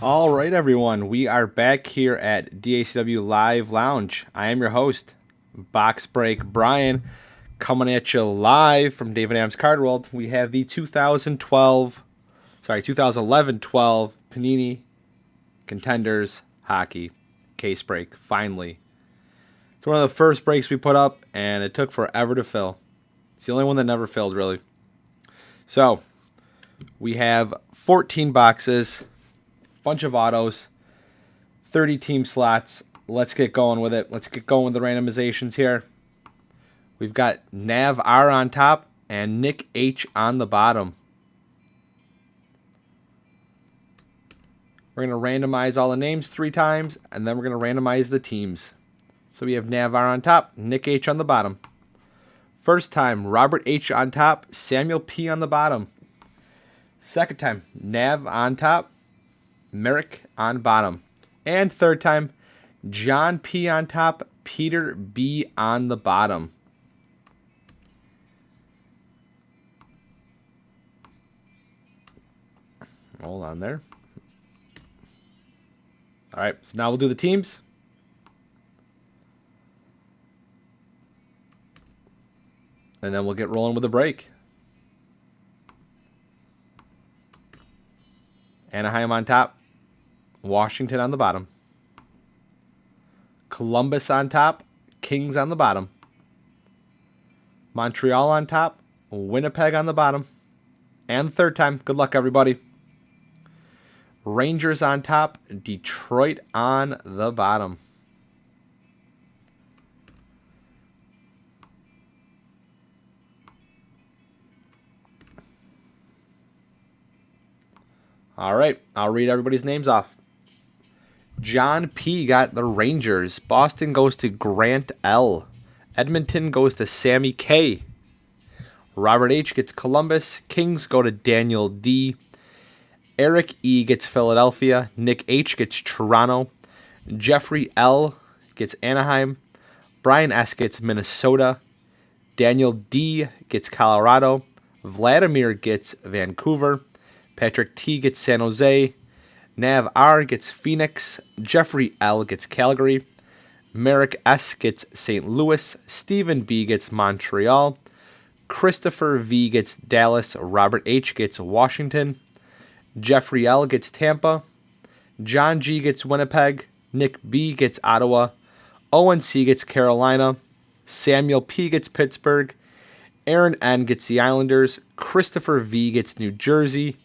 All right, everyone. We are back here at DACW Live Lounge. I am your host, Box Break Brian, coming at you live from David Adams Card World. We have the 2011-12 Panini Contenders Hockey case break. Finally, it's one of the first breaks we put up, and it took forever to fill. It's the only one that never filled, really. So we have 14 boxes. Bunch of autos, 30 team slots. Let's get going with it. Let's get going with the randomizations here. We've got Nav R on top and Nick H on the bottom. We're going to randomize all the names 3 times, and then we're going to randomize the teams. So we have Nav R on top, Nick H on the bottom. First time, Robert H on top, Samuel P on the bottom. Second time, Nav on top, Merrick on bottom. And third time, John P on top, Peter B on the bottom. Hold on there. All right, so now we'll do the teams. And then we'll get rolling with the break. Anaheim on top. Washington on the bottom. Columbus on top. Kings on the bottom. Montreal on top. Winnipeg on the bottom. And third time. Good luck, everybody. Rangers on top. Detroit on the bottom. All right, I'll read everybody's names off. John P. got the Rangers. Boston goes to Grant L. Edmonton goes to Sammy K. Robert H. gets Columbus. Kings go to Daniel D. Eric E. gets Philadelphia. Nick H. gets Toronto. Jeffrey L. gets Anaheim. Brian S. gets Minnesota. Daniel D. gets Colorado. Vladimir gets Vancouver. Patrick T. gets San Jose. Nav R. gets Phoenix. Jeffrey L. gets Calgary. Merrick S. gets St. Louis. Stephen B. gets Montreal. Christopher V. gets Dallas. Robert H. gets Washington. Jeffrey L. gets Tampa. John G. gets Winnipeg. Nick B. gets Ottawa. Owen C. gets Carolina. Samuel P. gets Pittsburgh. Aaron N. gets the Islanders. Christopher V. gets New Jersey.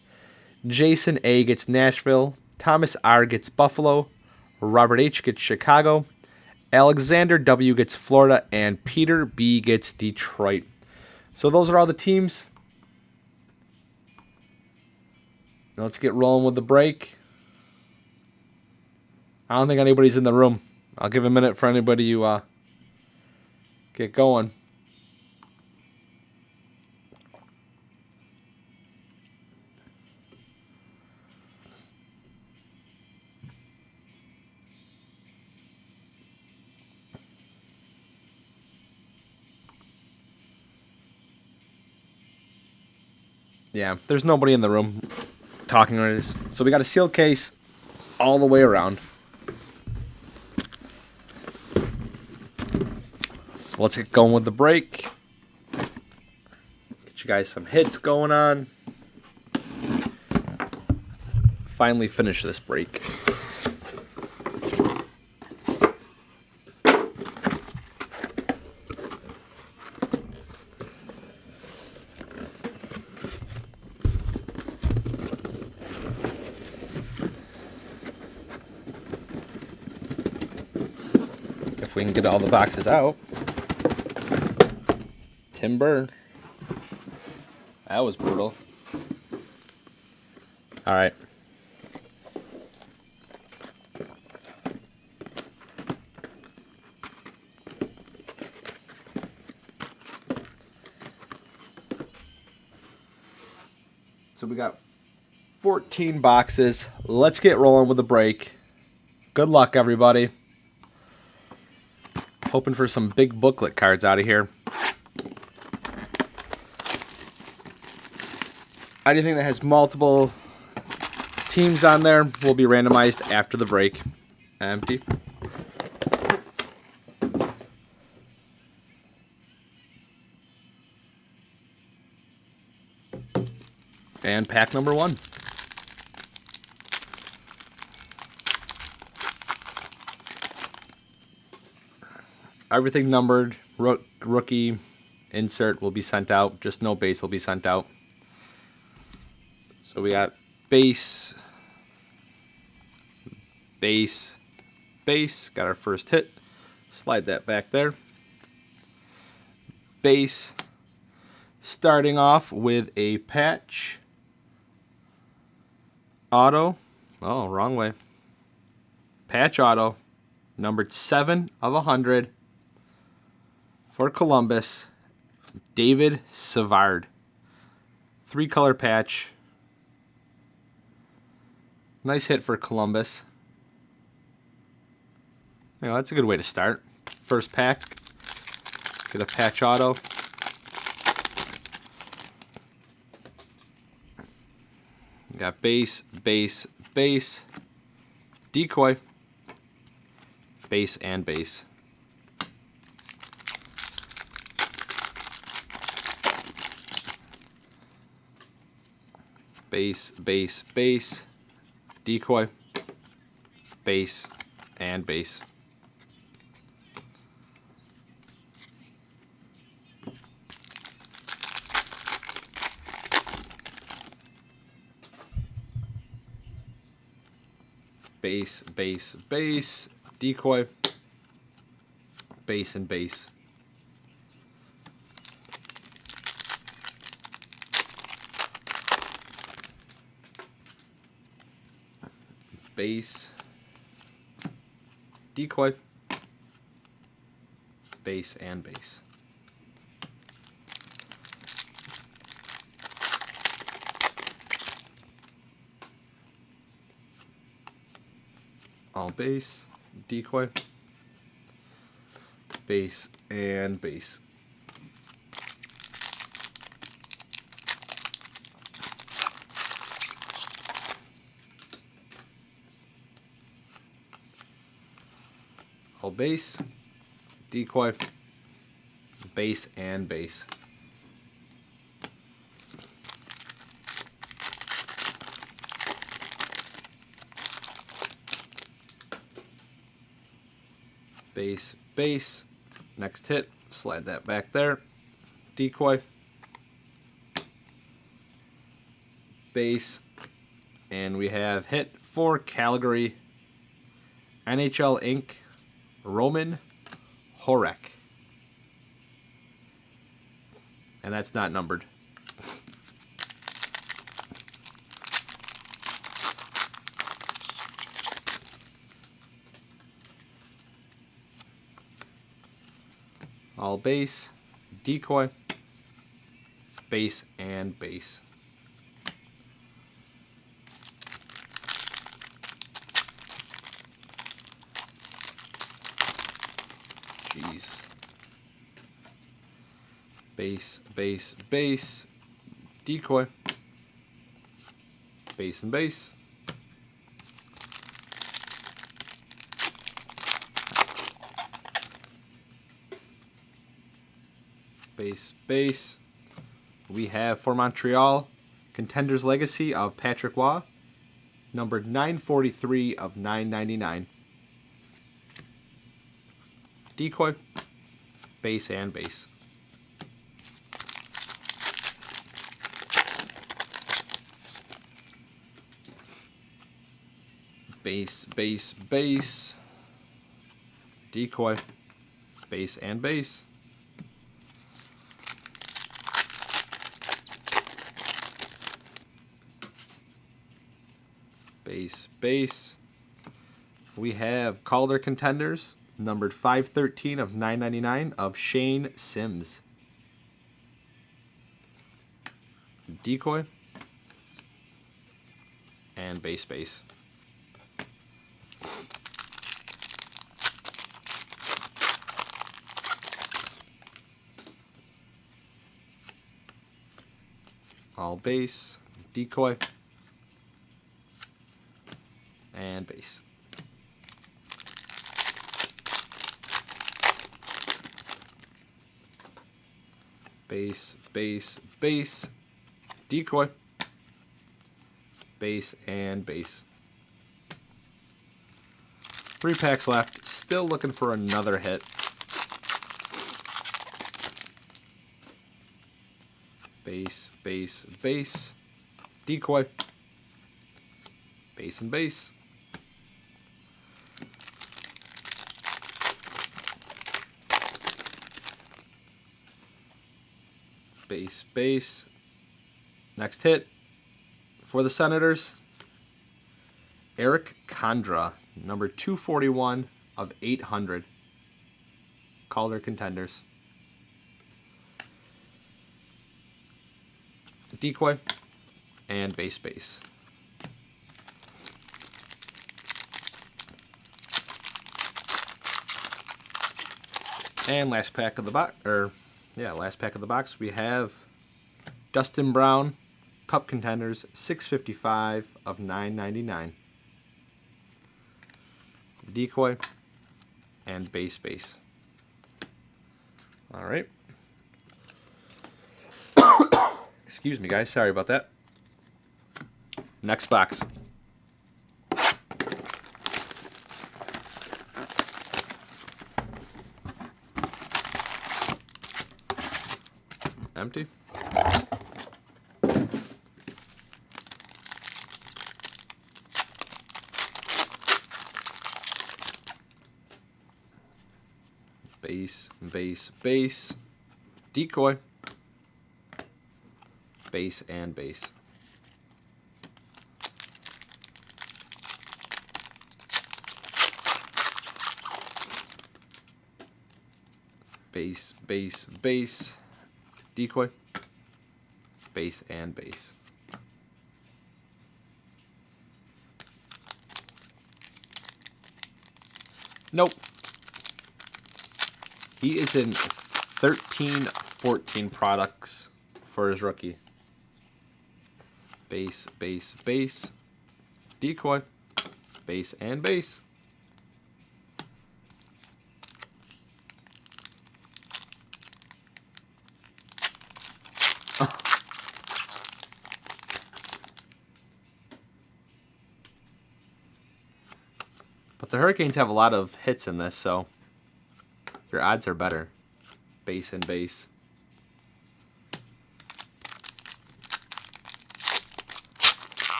Jason A. gets Nashville. Thomas R. gets Buffalo. Robert H. gets Chicago. Alexander W. gets Florida. And Peter B. gets Detroit. So those are all the teams. Now let's get rolling with the break. I don't think anybody's in the room. I'll give a minute for anybody to get going. Yeah, there's nobody in the room talking on this. So we got a sealed case all the way around. So let's get going with the break. Get you guys some hits going on. Finally finish this break. We can get all the boxes out. Timber. That was brutal. All right. So we got 14 boxes. Let's get rolling with the break. Good luck, everybody. Hoping for some big booklet cards out of here. Anything that has multiple teams on there will be randomized after the break. Empty. And pack number 1. Everything numbered. Rookie insert will be sent out. Just no base will be sent out. So we got base, base, base. Got our first hit. Slide that back there. Base. Starting off with a patch. Auto. Oh, wrong way. Patch auto. Numbered 7 of 100. For Columbus. David Savard. 3-color patch. Nice hit for Columbus. You know, that's a good way to start. First pack. Get a patch auto. We got base, base, base. Decoy. Base and base. Base, base, base. Decoy. Base and base. Base, base, base. Decoy. Base and base. Base. Decoy. Base and base. All base. Decoy. Base and base. All base. Decoy. Base and base. Base, base. Next hit, slide that back there. Decoy. Base. And we have hit for Calgary. NHL Inc. Roman Horek. And that's not numbered. All base, decoy, base and base. Jeez. Base, base, base, decoy, base and base. Base, base. We have for Montreal, Contenders Legacy of Patrick Waugh, numbered 943 of 999. Decoy, base and base. Base, base, base. Decoy, base and base. Base, base. We have Calder Contenders, numbered 513 of 999 of Shane Sims. Decoy. And base, base. All base, decoy, and base. Base, base, base. Decoy. Base and base. 3 packs left. Still looking for another hit. Base, base, base. Decoy. Base and base. Base, base. Next hit for the Senators. Eric Condra, number 241 of 800. Calder Contenders. Decoy and base, base. And last pack of the box, last pack of the box, we have Dustin Brown, Cup Contenders, 655 of 999. Decoy and base, base. All right. Excuse me, guys. Sorry about that. Next box. Empty. Base, base, base. Decoy. Base and base. Base, base, base. Decoy. Base and base. Nope. He is in 13-14 products for his rookie. Base, base, base. Decoy. Base and base. But the Hurricanes have a lot of hits in this, so your odds are better. Base and base.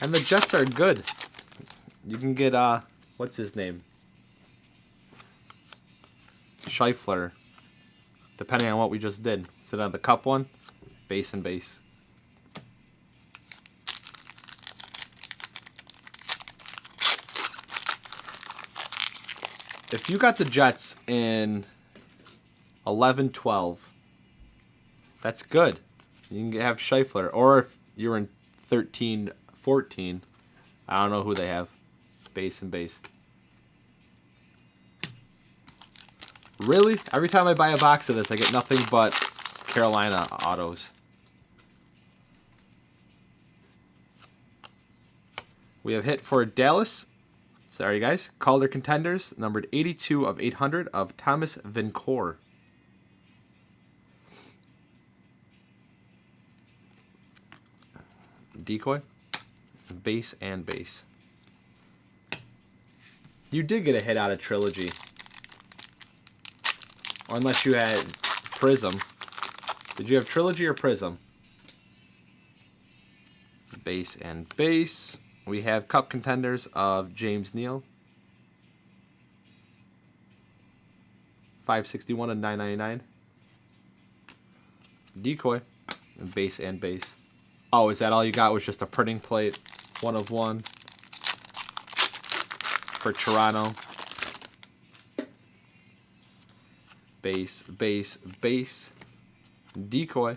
And the Jets are good. You can get, what's his name? Scheifler. Depending on what we just did. Is it on the Cup one? Base and base. If you got the Jets in 11-12, that's good. You can have Scheifler. Or if you're in 13-14, I don't know who they have. Base and base. Really? Every time I buy a box of this, I get nothing but Carolina autos. We have hit for Dallas. Sorry, guys. Calder Contenders, numbered 82 of 800 of Thomas Vincourt. Decoy. Base and base. You did get a hit out of Trilogy. Or unless you had Prism. Did you have Trilogy or Prism? Base and base. We have Cup Contenders of James Neal. 561 and 999. Decoy. And base and base. Oh, is that all you got? Was just a printing plate? 1 of 1. For Toronto. Base, base, base. Decoy.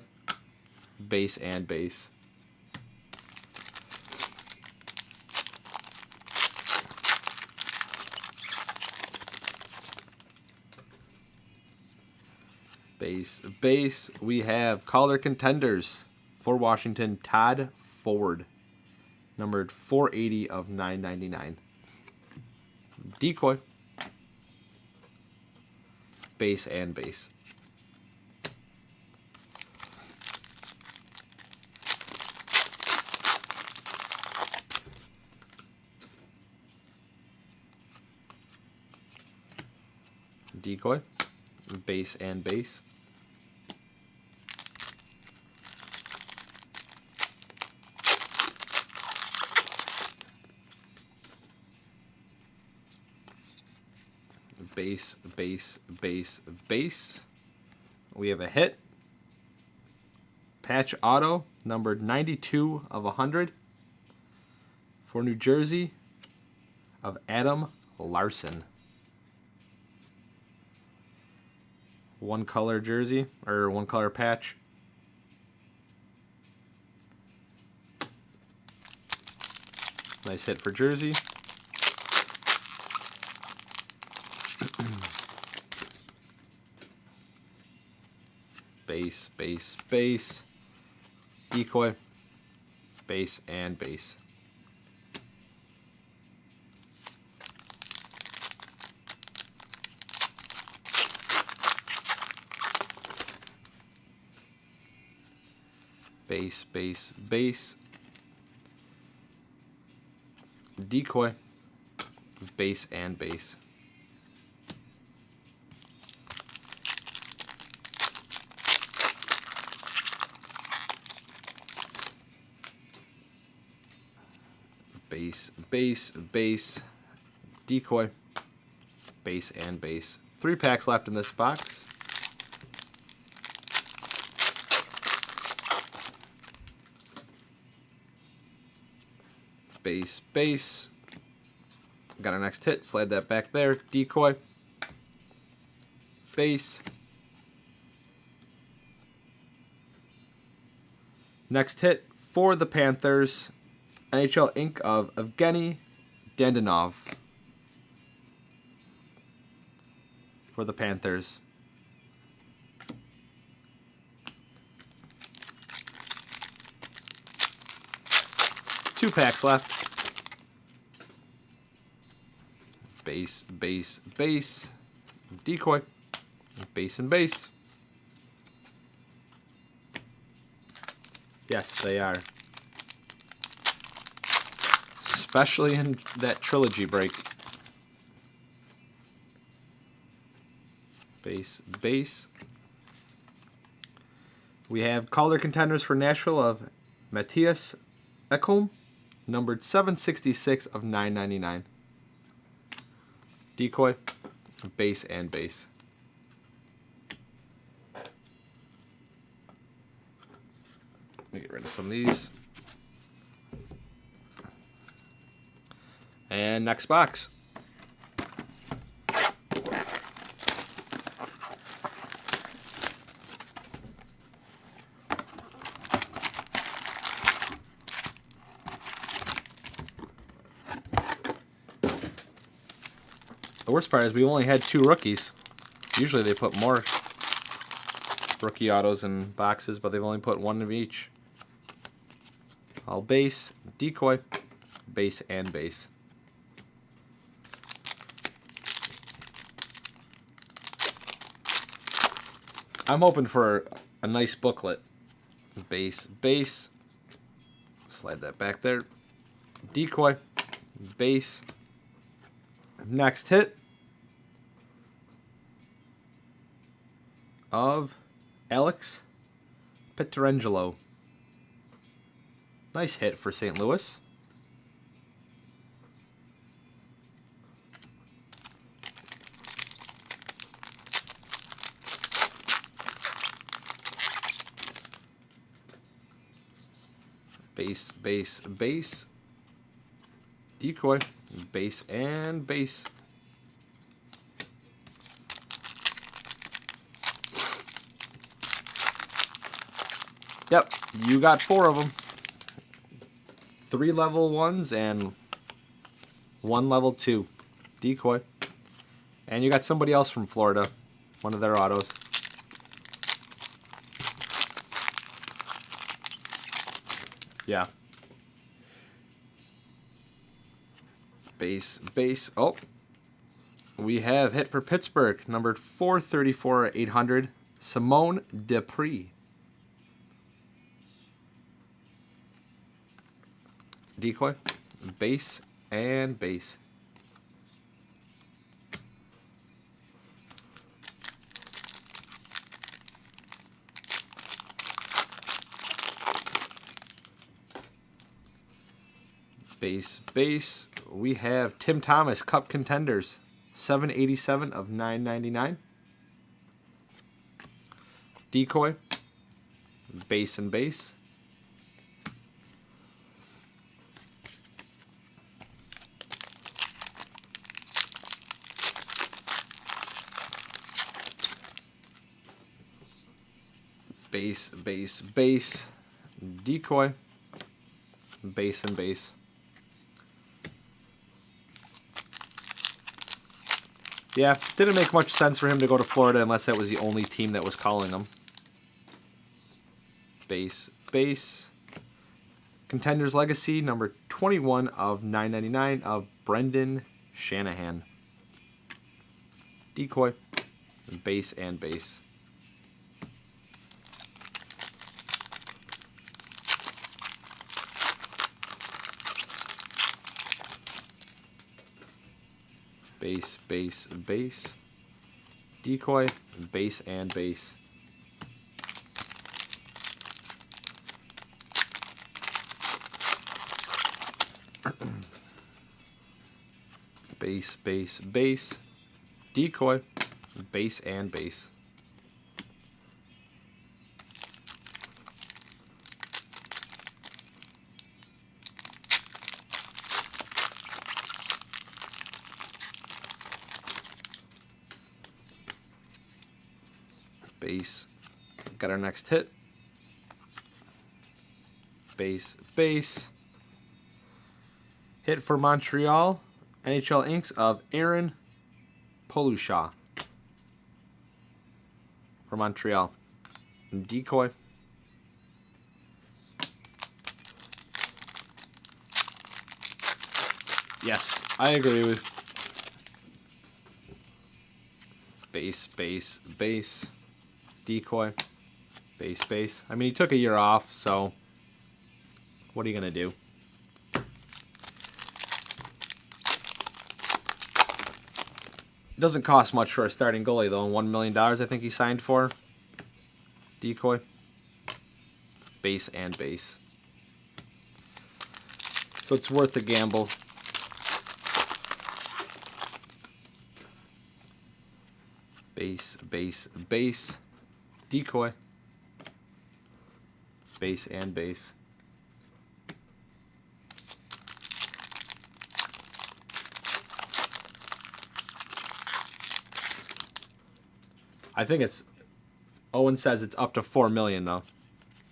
Base and base. Base, base. We have Calder Contenders for Washington, Todd Ford, numbered 480 of 999. Decoy. Base and base. Decoy. Base and base. Base, base, base, base. We have a hit. Patch auto, numbered 92 of 100 for New Jersey of Adam Larson. One color jersey, or one color patch. Nice hit for Jersey. Base, base, base. Decoy. Base and base. Base, base, base. Decoy. Base and base. Base, base, base. Decoy. Base and base. 3 packs left in this box. Base, base. Got our next hit. Slide that back there. Decoy. Base. Next hit for the Panthers. NHL ink of Evgeny Dandinov for the Panthers. Two packs left. Base, base, base. Decoy. Base and base. Yes, they are. Especially in that trilogy break. Base, base. We have Calder Contenders for Nashville of Matthias Ekholm, numbered 766 of 999. Decoy, base and base. Let me get rid of some of these. And next box. The worst part is we only had 2 rookies. Usually they put more rookie autos in boxes, but they've only put 1 of each. All base, decoy, base and base. I'm hoping for a nice booklet. Base, base. Slide that back there. Decoy, base. Next hit of Alex Pietrangelo. Nice hit for St. Louis. Base, base, base. Decoy, base and base. Yep, you got 4 of them. 3 level 1s and 1 level 2. Decoy. And you got somebody else from Florida. One of their autos. Yeah. Base, base. Oh. We have hit for Pittsburgh, numbered 434/800, Simone Dupree. Decoy, base, and base. Base, base. We have Tim Thomas, Cup Contenders, 787/999. Decoy, base and base. Base, base, base. Decoy, base and base. Yeah, didn't make much sense for him to go to Florida unless that was the only team that was calling him. Base, base. Contenders Legacy, number 21/999 of Brendan Shanahan. Decoy, base and base. Base, base, base. Decoy, base and base. Base, base, base. Decoy, base and base. Base. Got our next hit. Base, base. Hit for Montreal. NHL Inks of Aaron Polushaw for Montreal. And Decoy. Yes, I agree with. Base, base, base. Decoy. Base, base. I mean, he took a year off, so what are you going to do? It doesn't cost much for a starting goalie, though. $1 million, I think he signed for. Decoy. Base and base. So it's worth the gamble. Base, base, base. Decoy. Base and base. I think it's, Owen says it's up to 4 million though.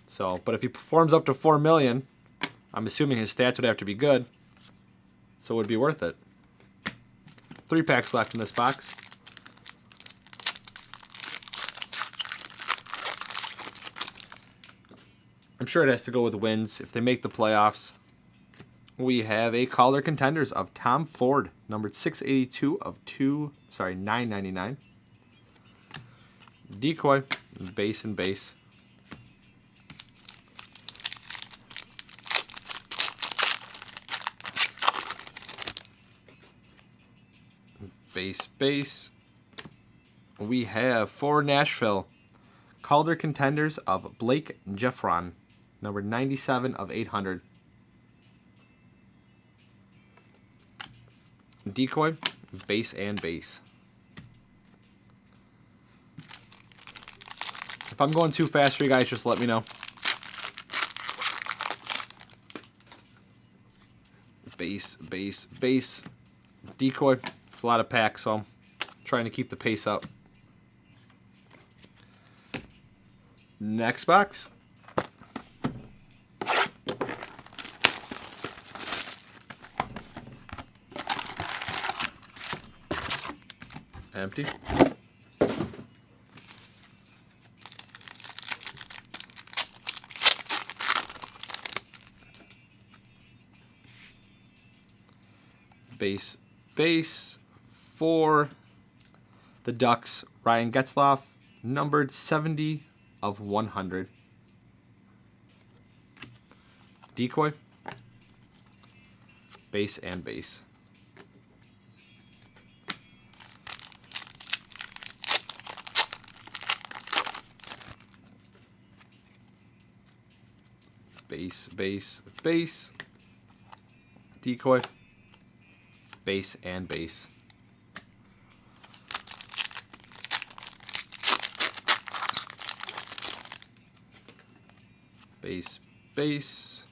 So, but if he performs up to 4 million, I'm assuming his stats would have to be good. So it would be worth it. 3 packs left in this box. I'm sure it has to go with wins if they make the playoffs. We have a Calder Contenders of Tom Ford, numbered 682 of 999. Decoy, base and base. Base, base. We have for Nashville, Calder Contenders of Blake Jeffron, number 97 of 800. Decoy, base and base. If I'm going too fast for you guys, just let me know. Base, base, base. Decoy. It's a lot of packs, so I'm trying to keep the pace up. Next box. Empty. Base, base. For the Ducks, Ryan Getzlaf, numbered 70 of 100. Decoy. Base and base. Base, base, base. Decoy. Base and base. Base, base.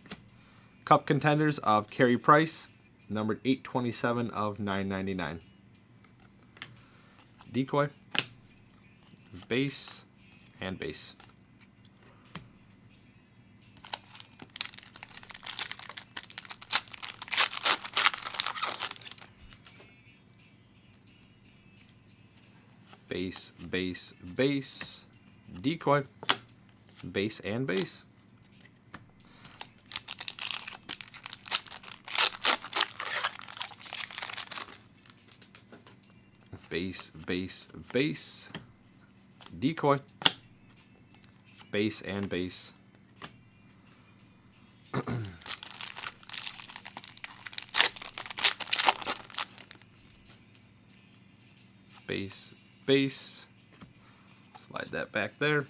Cup Contenders of Carey Price, numbered 827 of 999. Decoy. Base and base. Base, base, base. Decoy. Base and base. Base, base, base. Decoy. Base and base. Base, base. Slide that back there.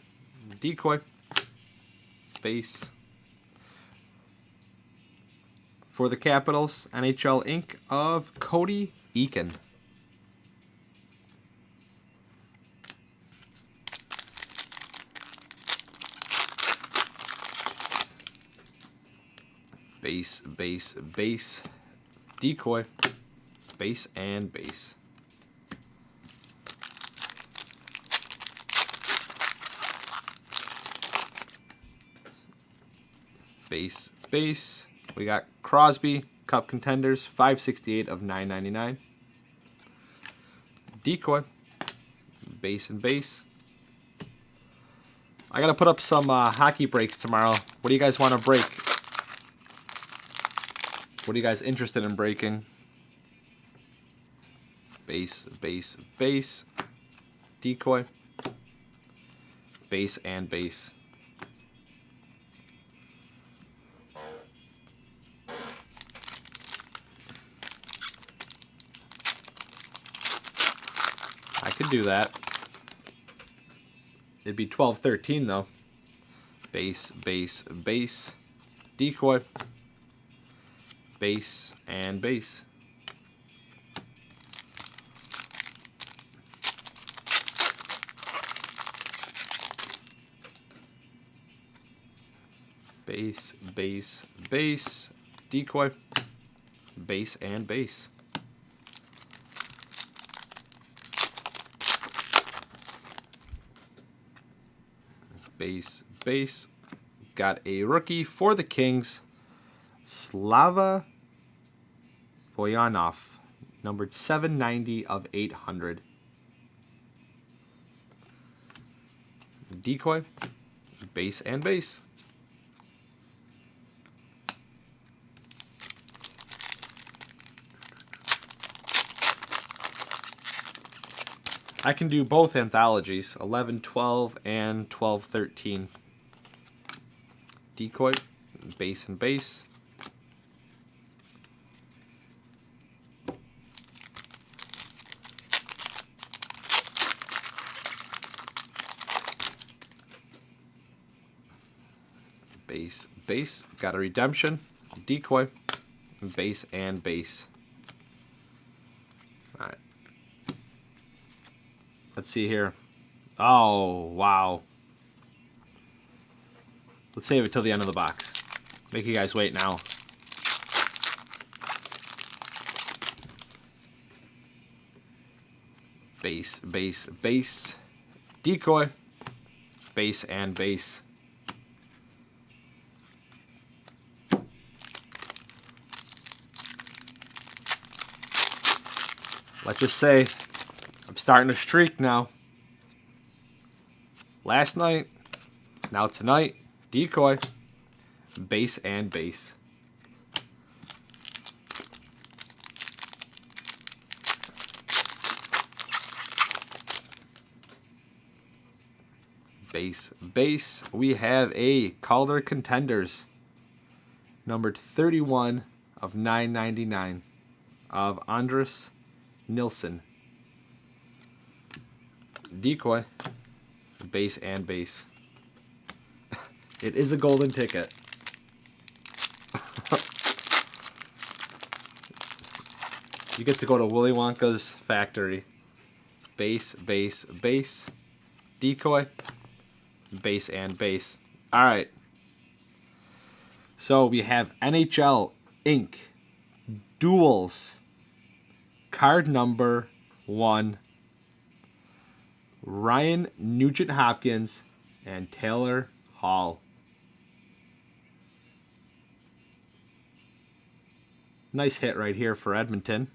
Decoy. Base. For the Capitals, NHL Inc. of Cody Eakin. Base, base, base. Decoy. Base and base. Base, base. We got Crosby, Cup Contenders, 568 of 999. Decoy. Base and base. I got to put up some hockey breaks tomorrow. What do you guys want to break? What are you guys interested in breaking? Base, base, base. Decoy. Base and base. I could do that. It'd be 12-13 though. Base, base, base. Decoy. Base and base. Base, base, base. Decoy. Base and base. Base, base. Got a rookie for the Kings. Slava Voyanov, numbered 790 of 800. Decoy. Base and base. I can do both anthologies, 11-12 and 12-13. Decoy, base and base. Base, base. Got a redemption. Decoy, base and base. All right. Let's see here. Oh, wow. Let's save it till the end of the box. Make you guys wait now. Base, base, base. Decoy. Base and base. Let's just say I'm starting a streak now. Last night, now tonight, Decoy, base and base. base, base. We have a Calder Contenders, numbered 31 of 999 of Andres Nilsson. Decoy, base and base. It is a golden ticket. You get to go to Willy Wonka's factory. Base, base, base. Decoy, base and base. All right. So we have NHL Inc. Duels. Card number 1. Ryan Nugent-Hopkins and Taylor Hall. Nice hit right here for Edmonton.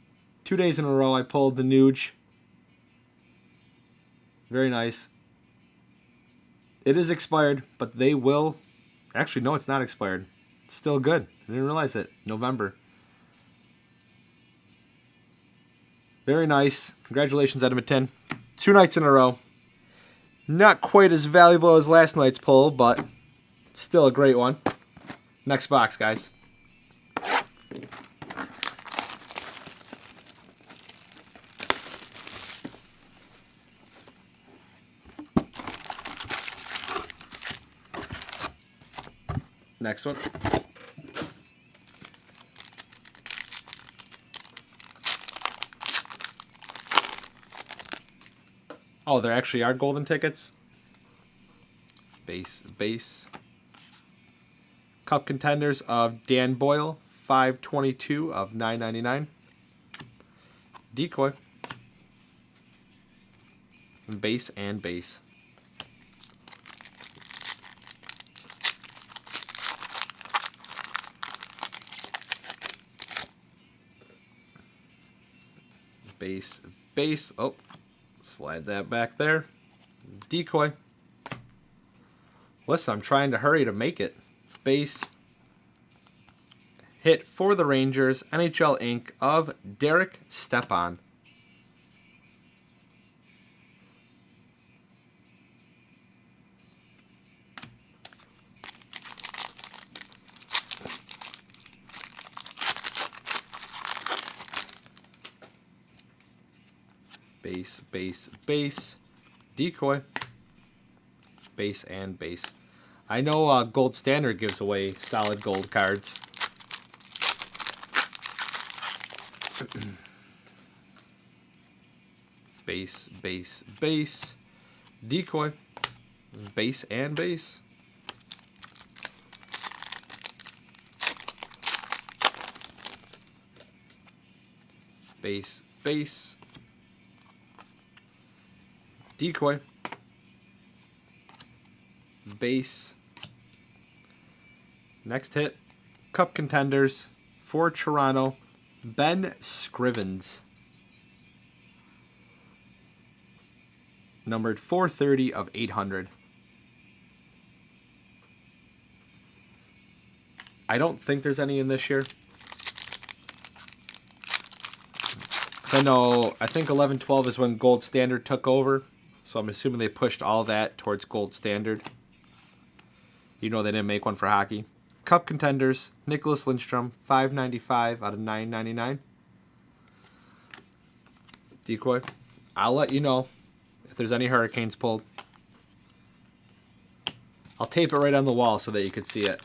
2 days in a row I pulled the Nuge. Very nice. It is expired, but they will... Actually, no, it's not expired. It's still good. I didn't realize it. November. Very nice. Congratulations, Edmonton. 2 nights in a row. Not quite as valuable as last night's pull, but still a great one. Next box, guys. Next one. Oh, there actually are golden tickets. Base, base. Cup Contenders of Dan Boyle, 522 of 999. Decoy. Base and base. Base, base. Oh, slide that back there. Decoy. Listen, I'm trying to hurry to make it. Base. Hit for the Rangers, NHL Inc. of Derek Stepan. Base, base, base. Decoy. Base and base. I know Gold Standard gives away solid gold cards. Base, base, base. Decoy. Base and base. Base, base. Decoy. Base. Next hit. Cup Contenders for Toronto. Ben Scrivens. Numbered 430 of 800. I don't think there's any in this year. I think 11-12 is when Gold Standard took over. So I'm assuming they pushed all that towards Gold Standard. You know they didn't make one for hockey. Cup Contenders, Nicholas Lindstrom, 595 out of 999. Decoy. I'll let you know if there's any Hurricanes pulled. I'll tape it right on the wall so that you can see it.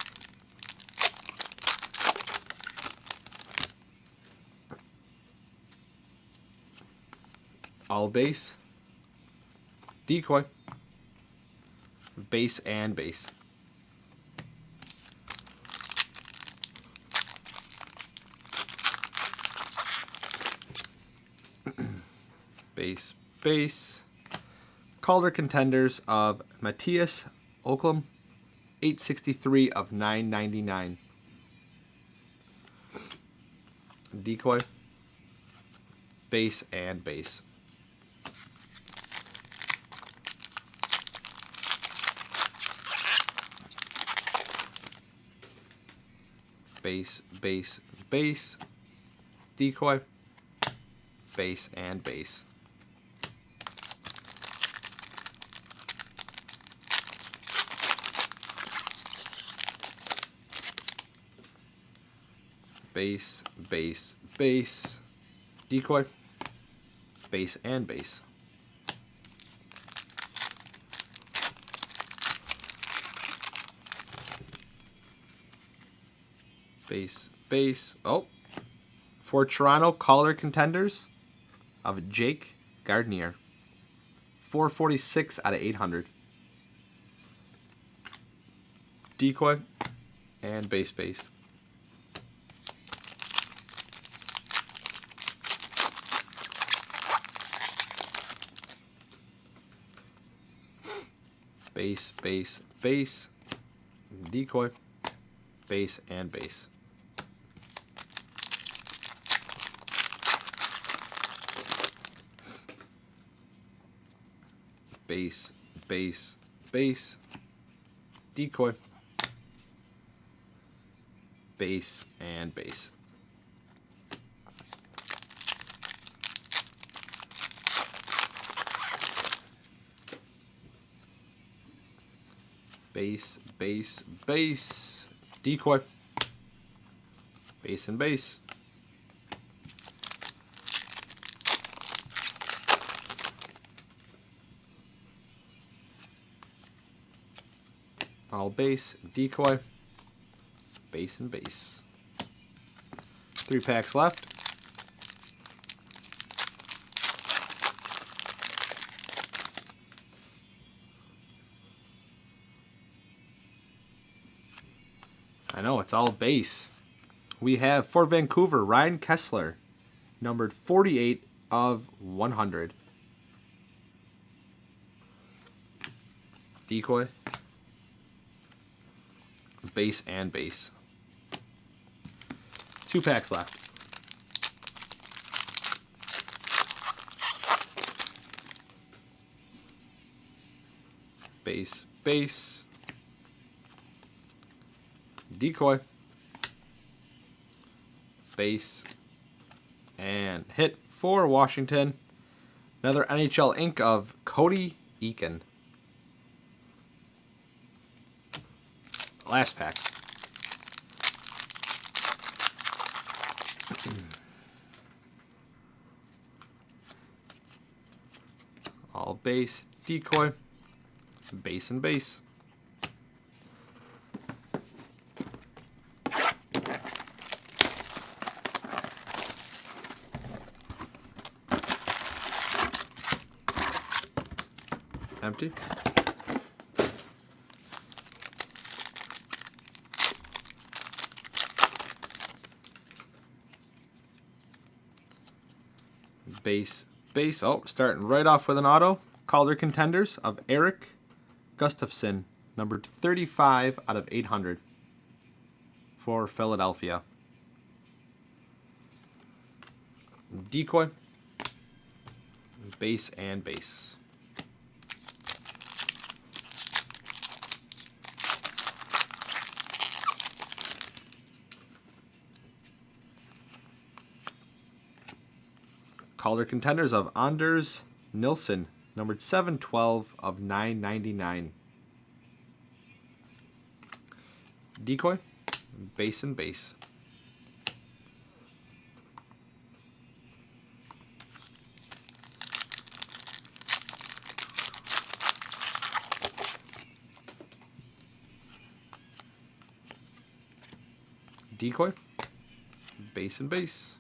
All base. Decoy. Base and base. Base, base. Calder Contenders of Matthias Oaklam, 863 of 999. Decoy. Base and base. Base, base, base. Decoy. Base and base. base, base, base, decoy, base, and base. Base, base. Oh, for Toronto, caller contenders of Jake Gardner. 446 out of 800. Decoy and base, base. Base, base, base. Decoy, base, and base. Base, base, base, decoy, base, and base. Base, base, base, decoy, base, and base. All base, decoy, base, and base. 3 packs left. I know, it's all base. We have for Vancouver, Ryan Kessler, numbered 48 of 100. Decoy, base, and base. 2 packs left. Base, base, decoy, base, and hit for Washington. Another NHL ink of Cody Eakin. Last pack. All base, decoy, base, and base. Empty. Base, base. Oh, starting right off with an auto. Calder Contenders of Eric Gustafson, numbered 35 out of 800 for Philadelphia. Decoy, base, and base. Calder Contenders of Anders Nilsson, numbered 712 of 999. Decoy, base, and base. Decoy, base, and base.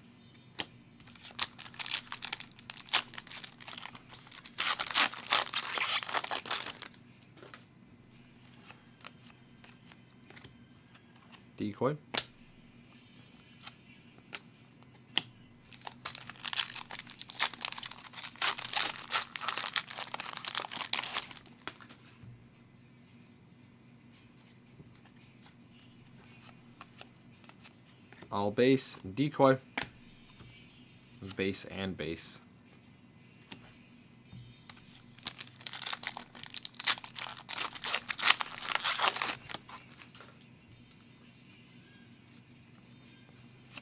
Decoy, all base, decoy, base, and base.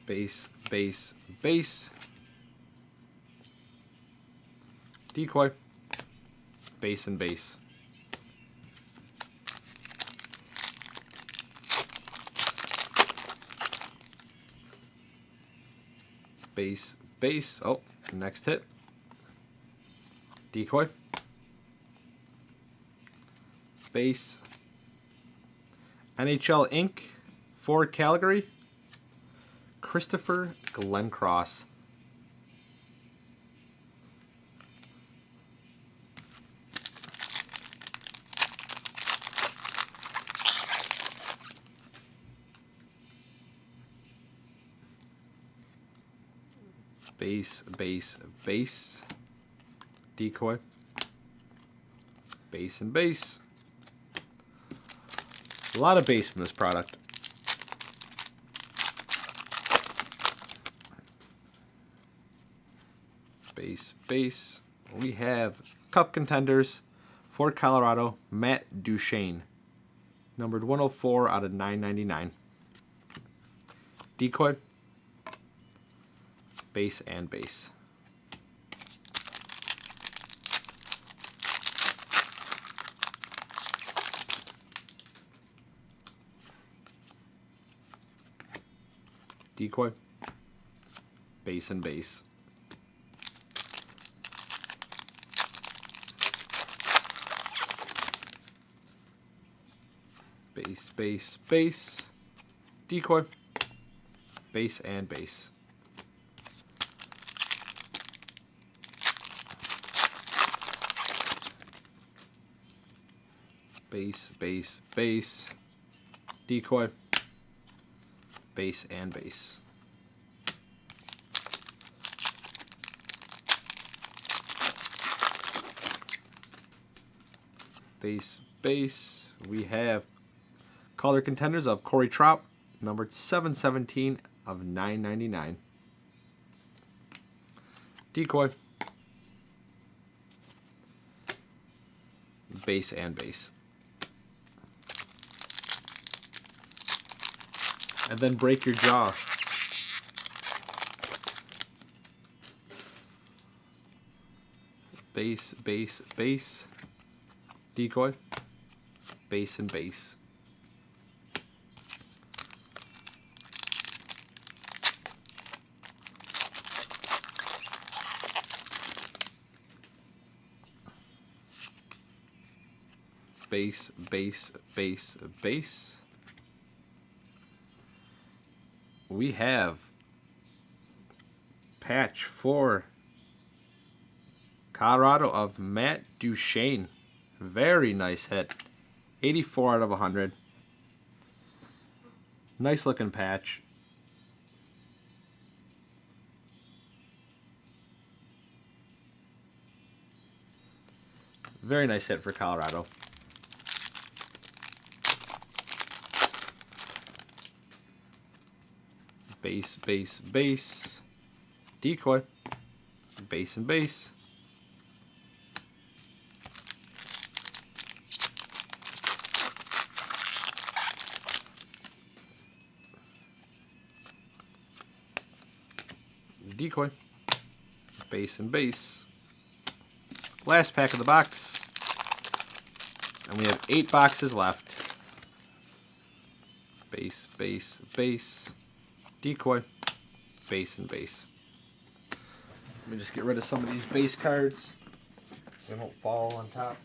Base, base, base. Decoy, base, and base. Base, base. Oh, next hit. Decoy. Base. NHL Inc. for Calgary. Christopher Glencross. Base, base, base. Decoy. Base and base. A lot of base in this product. Base, base. We have Cup Contenders for Colorado, Matt Duchene. Numbered 104 out of 999. Decoy. Base and base. Decoy. Base and base. Base, base, base. Decoy. Base and base. Base, base, base. Decoy. Base and base. Base, base. We have Color Contenders of Corey Trop, numbered 717 of 999. Decoy. Base and base. And then break your jaw. Base, base, base. Decoy. Base and base. Base, base, base, base. We have patch for Colorado of Matt Duchene. Very nice hit. 84 out of 100. Nice looking patch. Very nice hit for Colorado. Base, base, base. Decoy. Base and base. Decoy. Base and base. Last pack of the box. And we have 8 boxes left. Base, base, base. Decoy. Base and base. Let me just get rid of some of these base cards so they don't fall on top.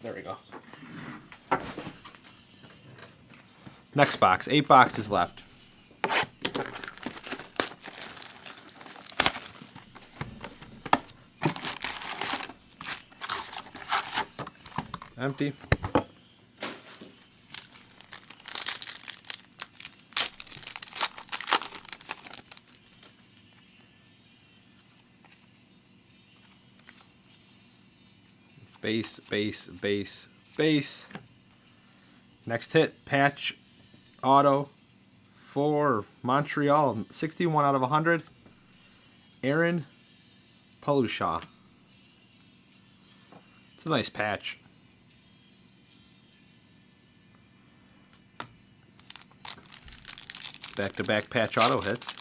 There we go. Next box. 8 boxes left. Empty. Base, base, base, base. Next hit, patch auto for Montreal, 61 out of 100. Aaron Palusha. It's a nice patch. Back-to-back patch auto hits.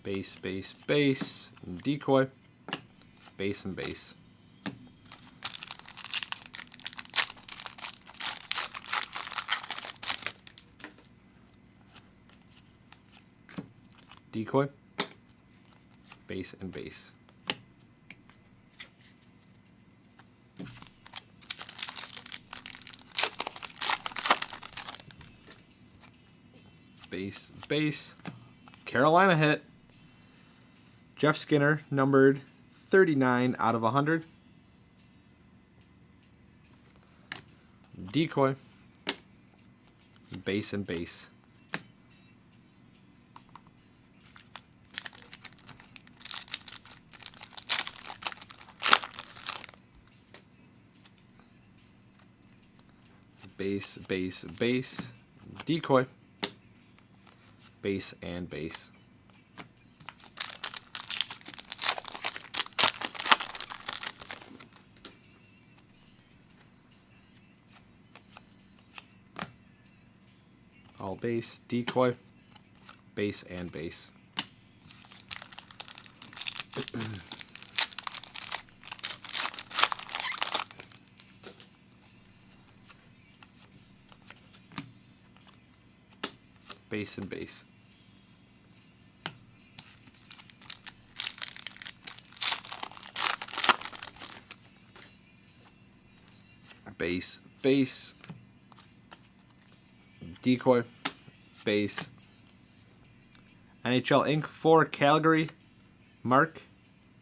Base, base, base. Decoy. Base and base. Decoy. Base and base. Base, base. Carolina hit. Jeff Skinner, numbered 39 out of 100. Decoy. Base and base. Base, base, base. Decoy. Base and base. All base, decoy, base and base. Base and base. Base, base. Decoy, base. NHL Inc. for Calgary, Mark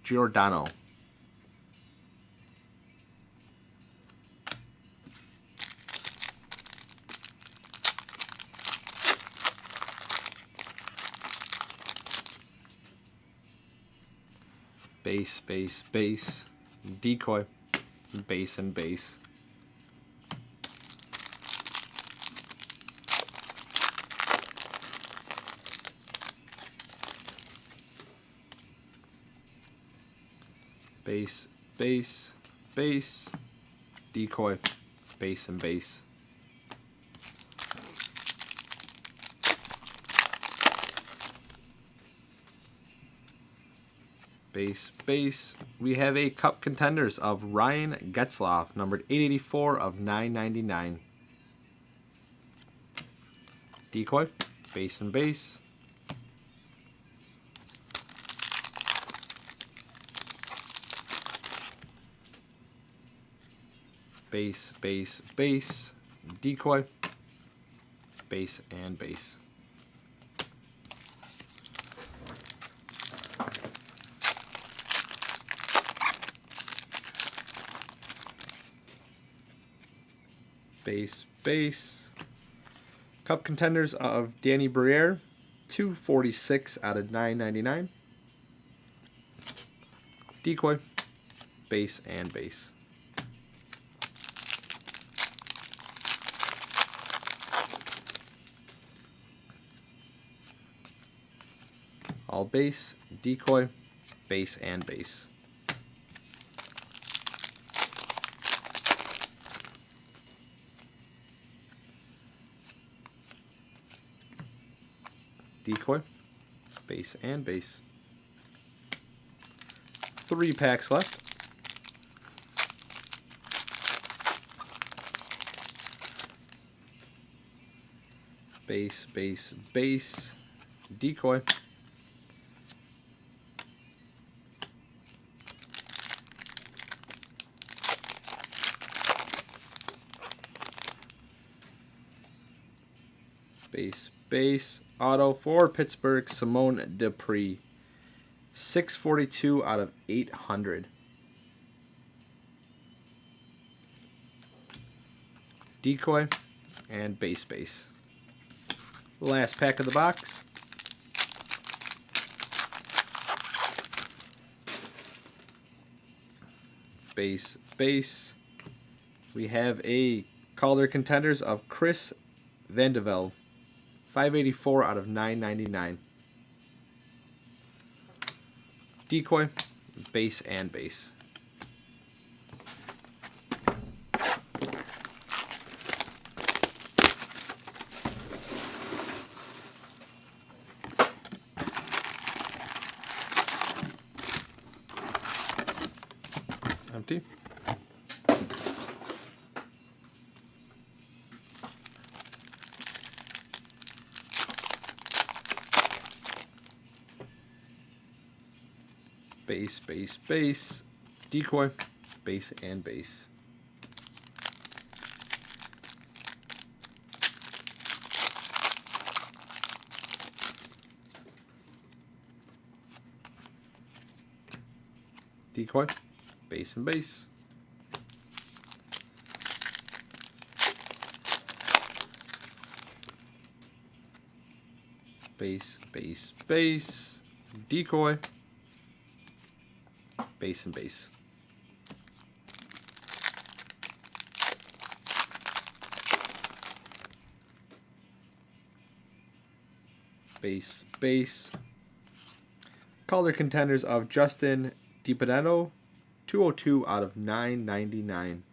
Giordano. Base, base, base. Decoy, base and base. Base, base, base. Decoy, base and base. Base, base. We have a Cup Contenders of Ryan Getzlaf, numbered 884 of 999. Decoy, base and base. Base, base, base. Decoy, base and base. Base, base. Cup Contenders of Danny Briere, 246 out of 999. Decoy, base and base. All base, decoy, base and base. Decoy, base and base. 3 packs left. Base, base, base. Decoy. Base, base. Auto for Pittsburgh, Simone Dupree. 642 out of 800. Decoy and base, base. Last pack of the box. base, base. We have a Calder Contenders of Chris Vandevelde. 584 out of 999. Decoy, base and base. Empty. Base, base, base. Decoy, base and base. Decoy, base and base. Base, base, base. Decoy, base and base. Base, base. Calder Contenders of Justin DiPedetto, 202 out of 999.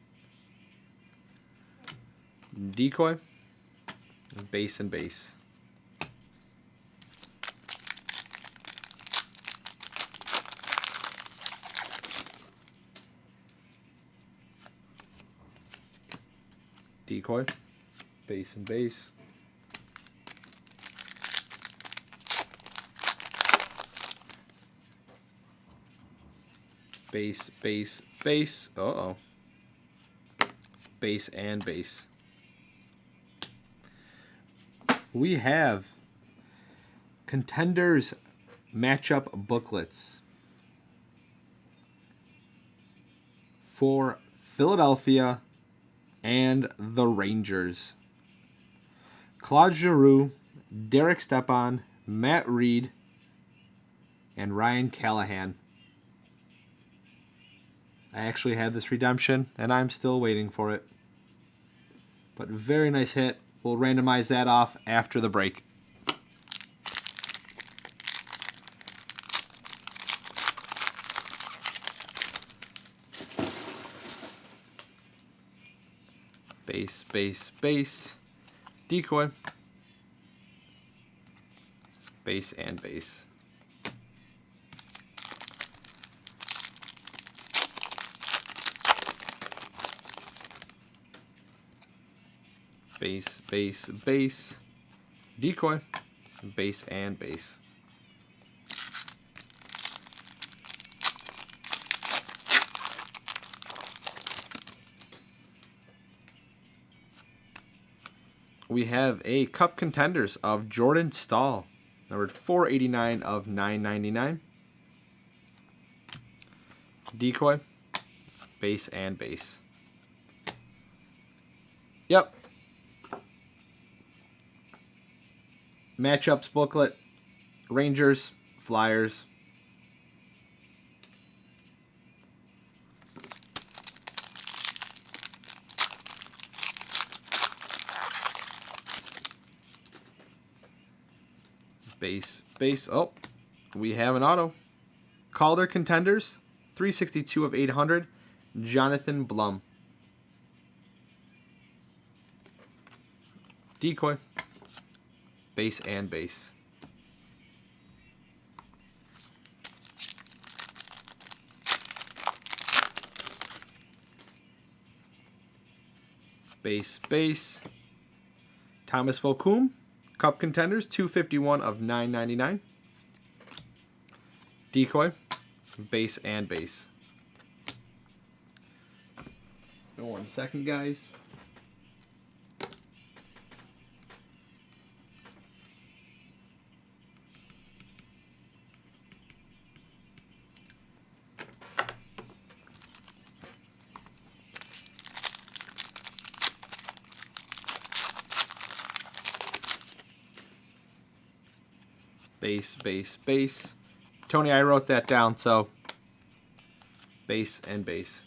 Decoy, base and base. Decoy, base and base. Base, base, base. Uh-oh. Base and base. We have Contenders matchup booklets for Philadelphia and the Rangers. Claude Giroux, Derek Stepan, Matt Reed, and Ryan Callahan. I actually had this redemption, and I'm still waiting for it. But very nice hit. We'll randomize that off after the break. Base, base, base. Decoy. Base and base. Base, base, base. Decoy. Base and base. We have a Cup Contenders of Jordan Staal, numbered 489 of 999. Decoy, base and base. Yep. Matchups booklet, Rangers, Flyers. Base, base. Oh, we have an auto. Calder Contenders, 362 of 800. Jonathan Blum. Decoy. Base and base. Base, base. Thomas Vokoum. Cup Contenders, 251 of 999. Decoy, base and base. 1 second, guys. Base, base, base. Tony, I wrote that down, so base and base.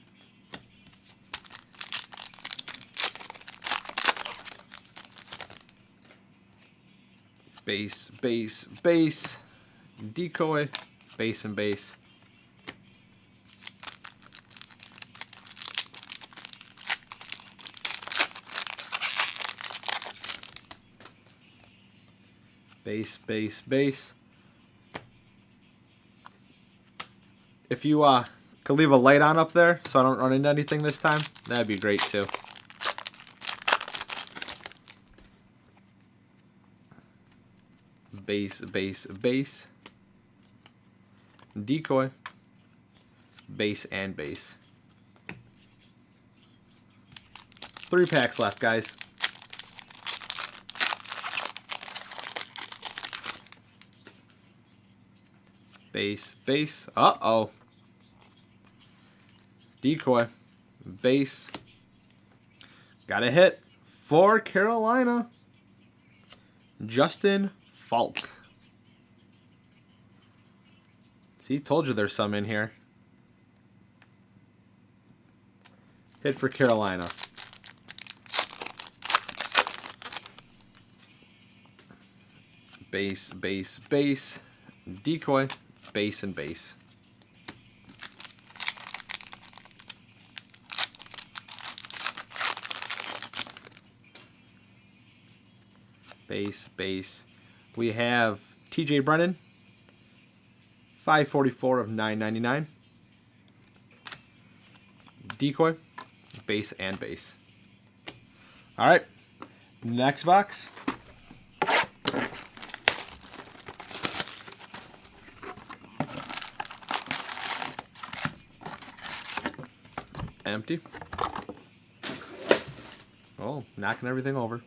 Base, base, base. Decoy, base and base. Base, base, base. If you could leave a light on up there so I don't run into anything this time, that'd be great too. Base, base, base. Decoy, base and base. 3 packs left, guys. Base, base. Uh-oh. Decoy, base. Got a hit for Carolina. Justin Falk. See, told you there's some in here. Hit for Carolina. Base, base, base. Decoy, base and base. Base, base. We have TJ Brennan. 544 of 999. Decoy, base and base. All right, next box. Empty. Oh, knocking everything over.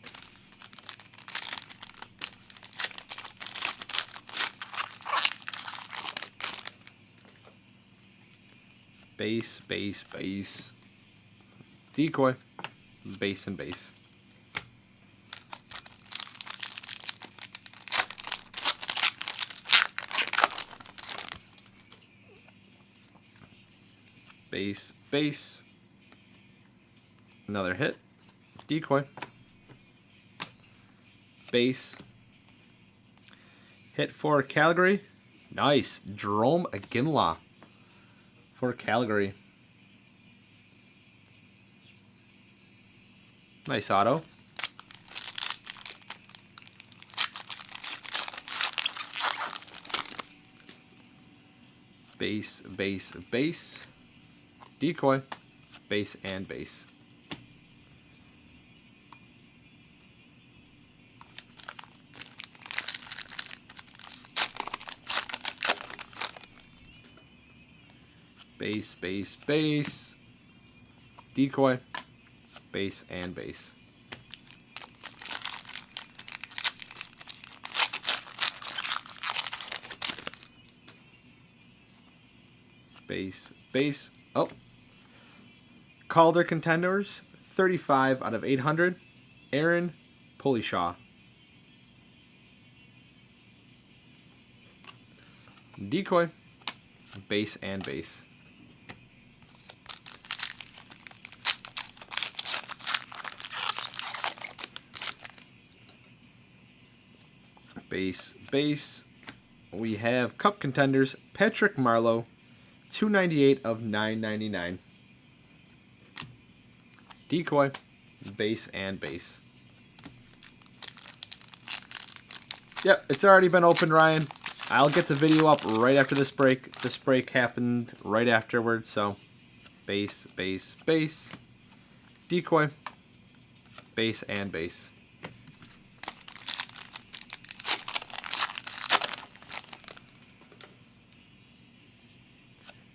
Base, base, base. Decoy, base and base. Base, base. Another hit. Decoy. Base. Hit for Calgary. Nice. Jerome Iginla for Calgary. Nice auto. Base, base, base. Decoy, base and base. Base, base, base. Decoy, base and base. Base, base. Oh. Calder Contenders, 35 out of 800. Aaron Pulishaw. Decoy, base and base. Base, base. We have Cup Contenders, Patrick Marleau, 298 of 999. Decoy, base and base. Yep, it's already been opened, Ryan. I'll get the video up right after this break. This break happened right afterwards, so base, base, base. Decoy, base and base.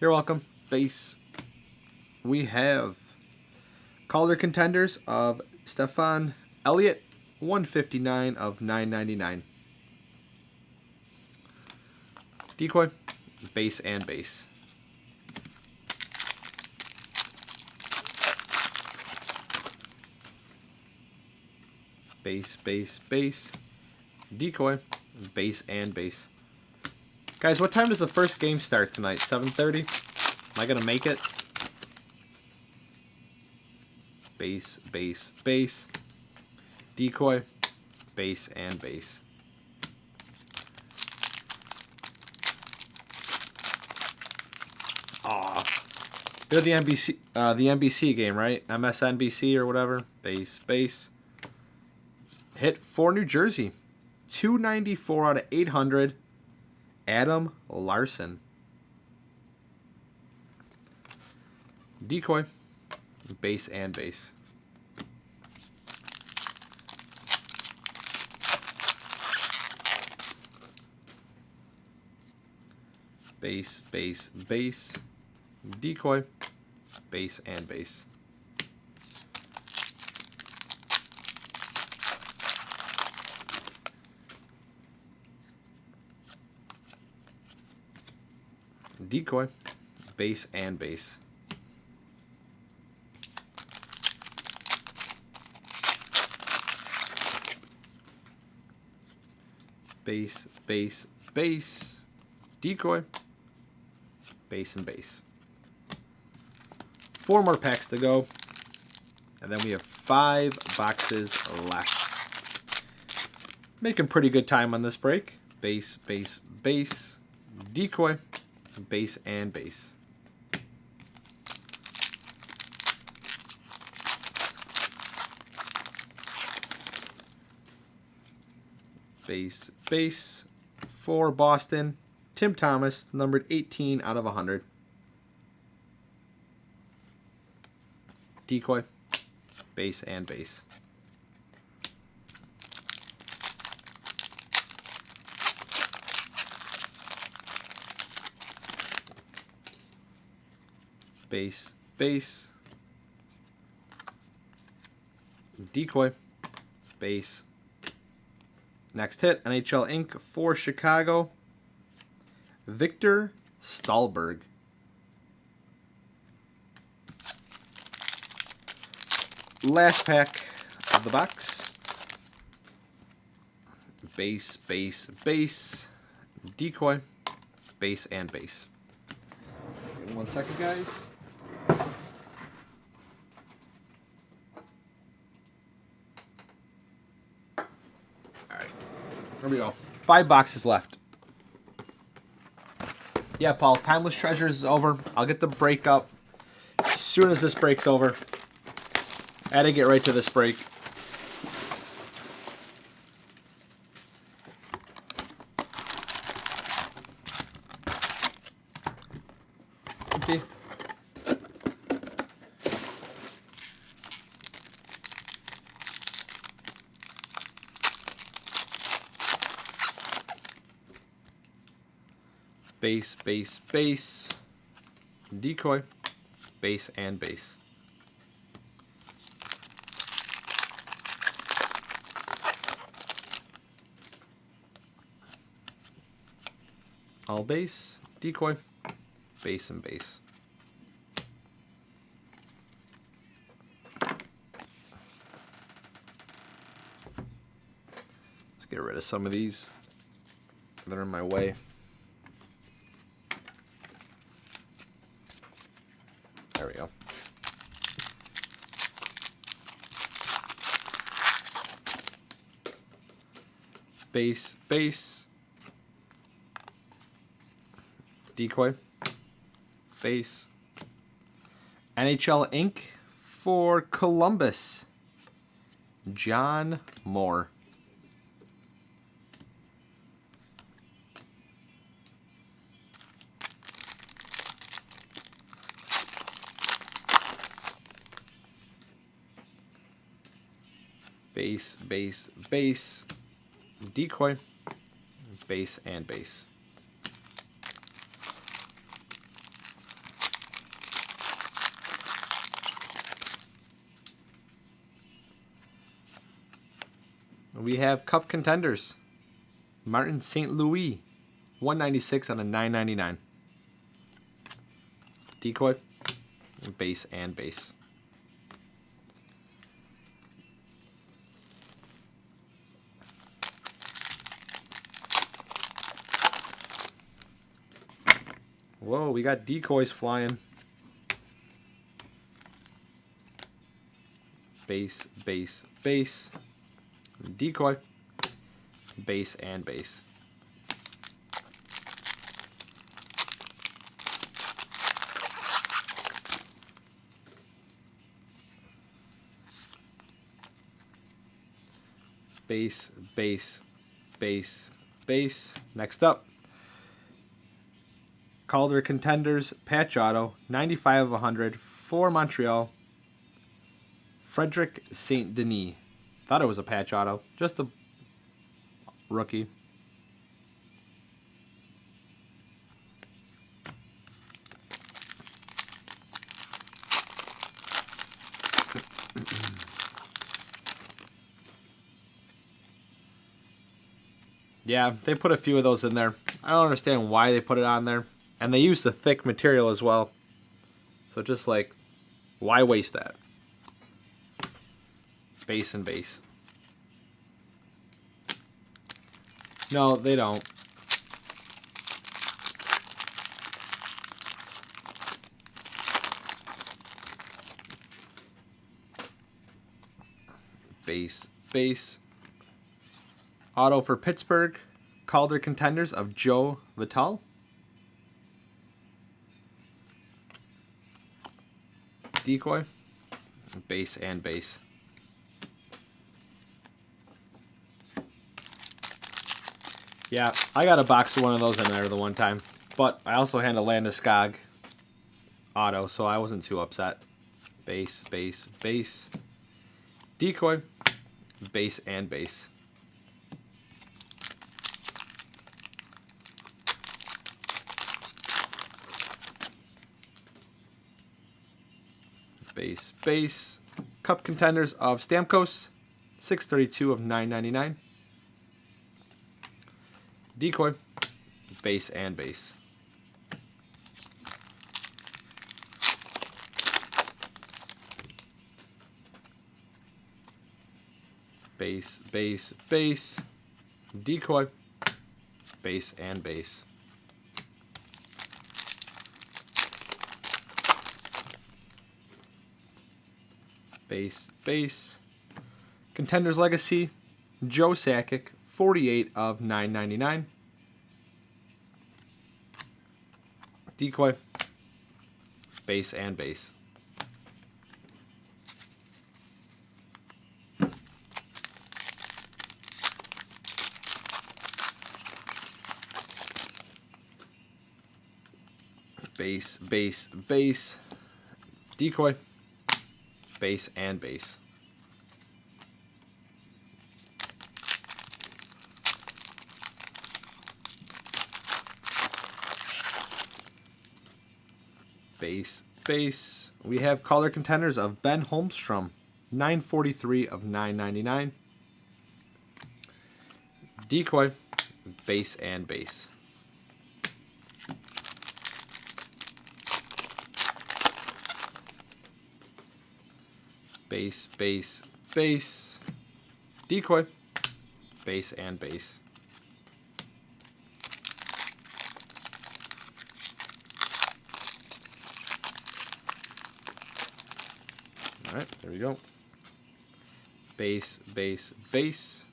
You're welcome. Base. We have Calder Contenders of Stefan Elliott, 159 of 999. Decoy, base and base. Base, base, base. Decoy, base and base. Guys, what time does the first game start tonight? 7:30? Am I going to make it? Base, base, base. Decoy, base and base. They're the NBC game, right? MSNBC or whatever. Base, base. Hit for New Jersey. 294 out of 800. Adam Larson. Decoy. Base and base. Base, base, base. Decoy. Base and base. Decoy. Base and base. Base, base, base. Decoy. Base and base. 4 more packs to go. And then we have 5 boxes left. Making pretty good time on this break. Base, base, base. Decoy. Base and base. Base, base. For Boston, Tim Thomas, numbered 18 out of 100. Decoy. Base and base. Base, base. Decoy. Base. Next hit, NHL Inc. for Chicago. Victor Stahlberg. Last pack of the box. Base, base, base. Decoy. Base and base. Give me 1 second, guys. Alright. There we go. 5 boxes left. Yeah, Paul. Timeless Treasures is over. I'll get the break up as soon as this break's over. I had to get right to this break. Okay. Base, base, base. Decoy. Base and base. All base, decoy, base and base. Let's get rid of some of these that are in my way. There we go. Base, base. Decoy. Base. NHL Inc. for Columbus. John Moore. Base, base, base. Decoy. Base and base. We have Cup Contenders. Martin St. Louis. 196 on a 999. Decoy. Base and base. Whoa, we got decoys flying. Base, base, base. Decoy. Base and base. base, base, base, base. Next up, Calder Contenders, patch auto, 95 of 100 for Montreal. Frederick St. Denis. Thought it was a patch auto. Just a rookie. Yeah, they put a few of those in there. I don't understand why they put it on there. And they used the thick material as well. So just like, why waste that? Base and base. No, they don't. Base, base. Auto for Pittsburgh. Calder Contenders of Joe Vital. Decoy. Base and base. Yeah, I got a box of one of those in there the one time. But I also had a Landeskog auto, so I wasn't too upset. Base, base, base. Decoy. Base and base. Base, base. Cup Contenders of Stamkos. 632 of 999. Decoy. Base and base. Base, base, base. Decoy. Base and base. Base, base. Contenders Legacy. Joe Sakic. 48 of 999. Decoy. Base and base. Base, base, base. Decoy. Base and base. Base, base. We have Calder Contenders of Ben Holmstrom. 943 of 999. Decoy. Base and base. Base, base, base. Decoy. Base and base. All right, there we go. Base, base, base.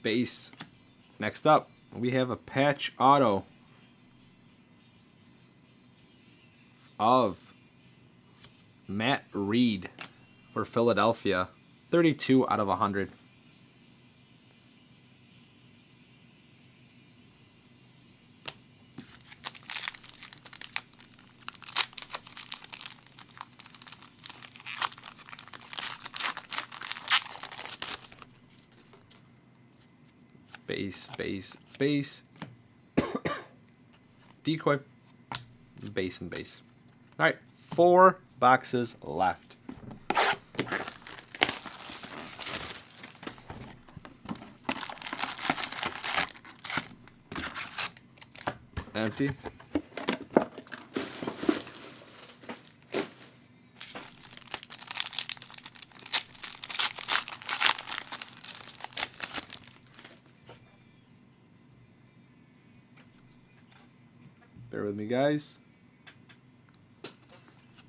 Base. Next up, we have a patch auto of Matt Reed for Philadelphia. 32 out of 100. Base, base, base. Decoy. Base and base. All right, 4 boxes left. Empty. Bear with me, guys.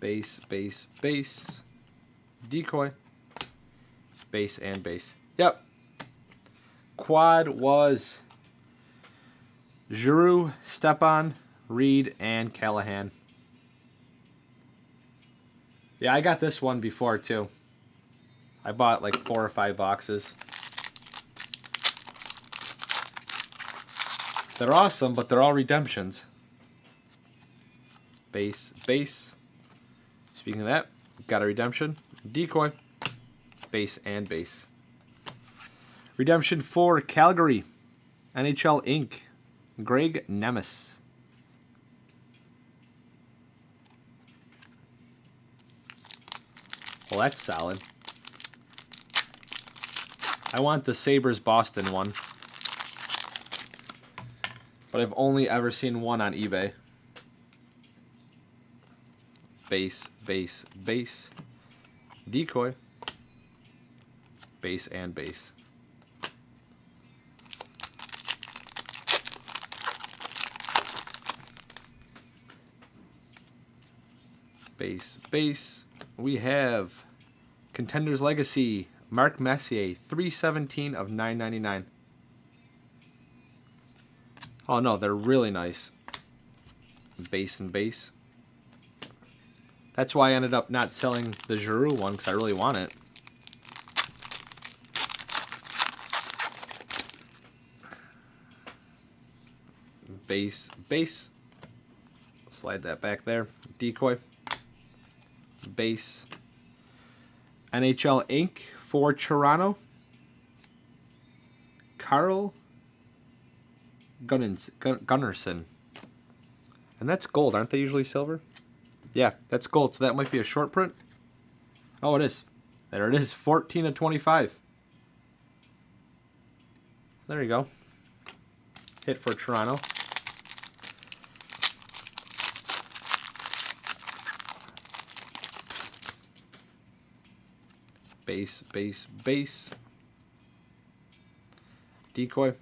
Base, base, base. Decoy. Base and base. Yep. Quad was Giroux, Stepan, Reed, and Callahan. Yeah, I got this one before, too. I bought like 4 or 5 boxes. They're awesome, but they're all redemptions. Base, base. Speaking of that, got a redemption. Decoy. Base and base. Redemption for Calgary. NHL Inc. Greg Nemes. Well, that's solid. I want the Sabres Boston one. But I've only ever seen one on eBay. Base, base, base. Decoy. Base and base. Base, base. We have Contenders Legacy. Mark Messier. 317 of 999. Oh no, they're really nice. Base and base. That's why I ended up not selling the Giroux one, because I really want it. Base, base. Slide that back there. Decoy. Base. NHL Inc. for Toronto. Carl Gunnarsson. And that's gold. Aren't they usually silver? Yeah, that's gold. So that might be a short print. Oh, it is. There it is. 14 of 25. There you go. Hit for Toronto. Base, base, base. Decoy.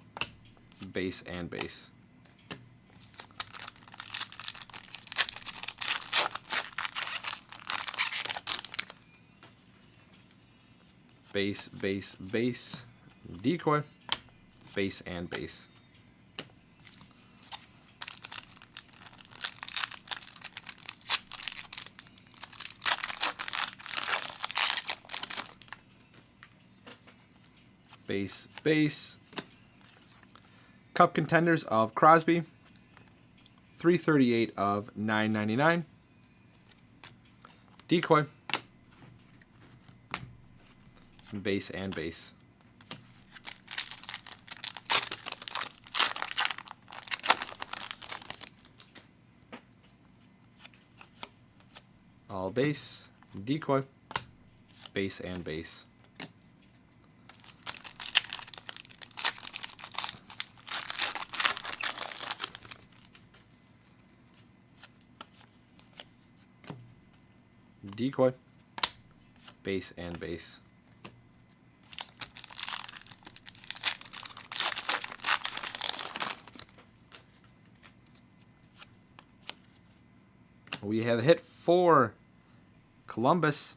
Base and base. Base, base, base. Decoy. Base and base. Base, base. Cup Contenders of Crosby. 338 of 999. Decoy. Base and base. All base. Decoy. Base and base. Decoy. Base and base. We have a hit for Columbus.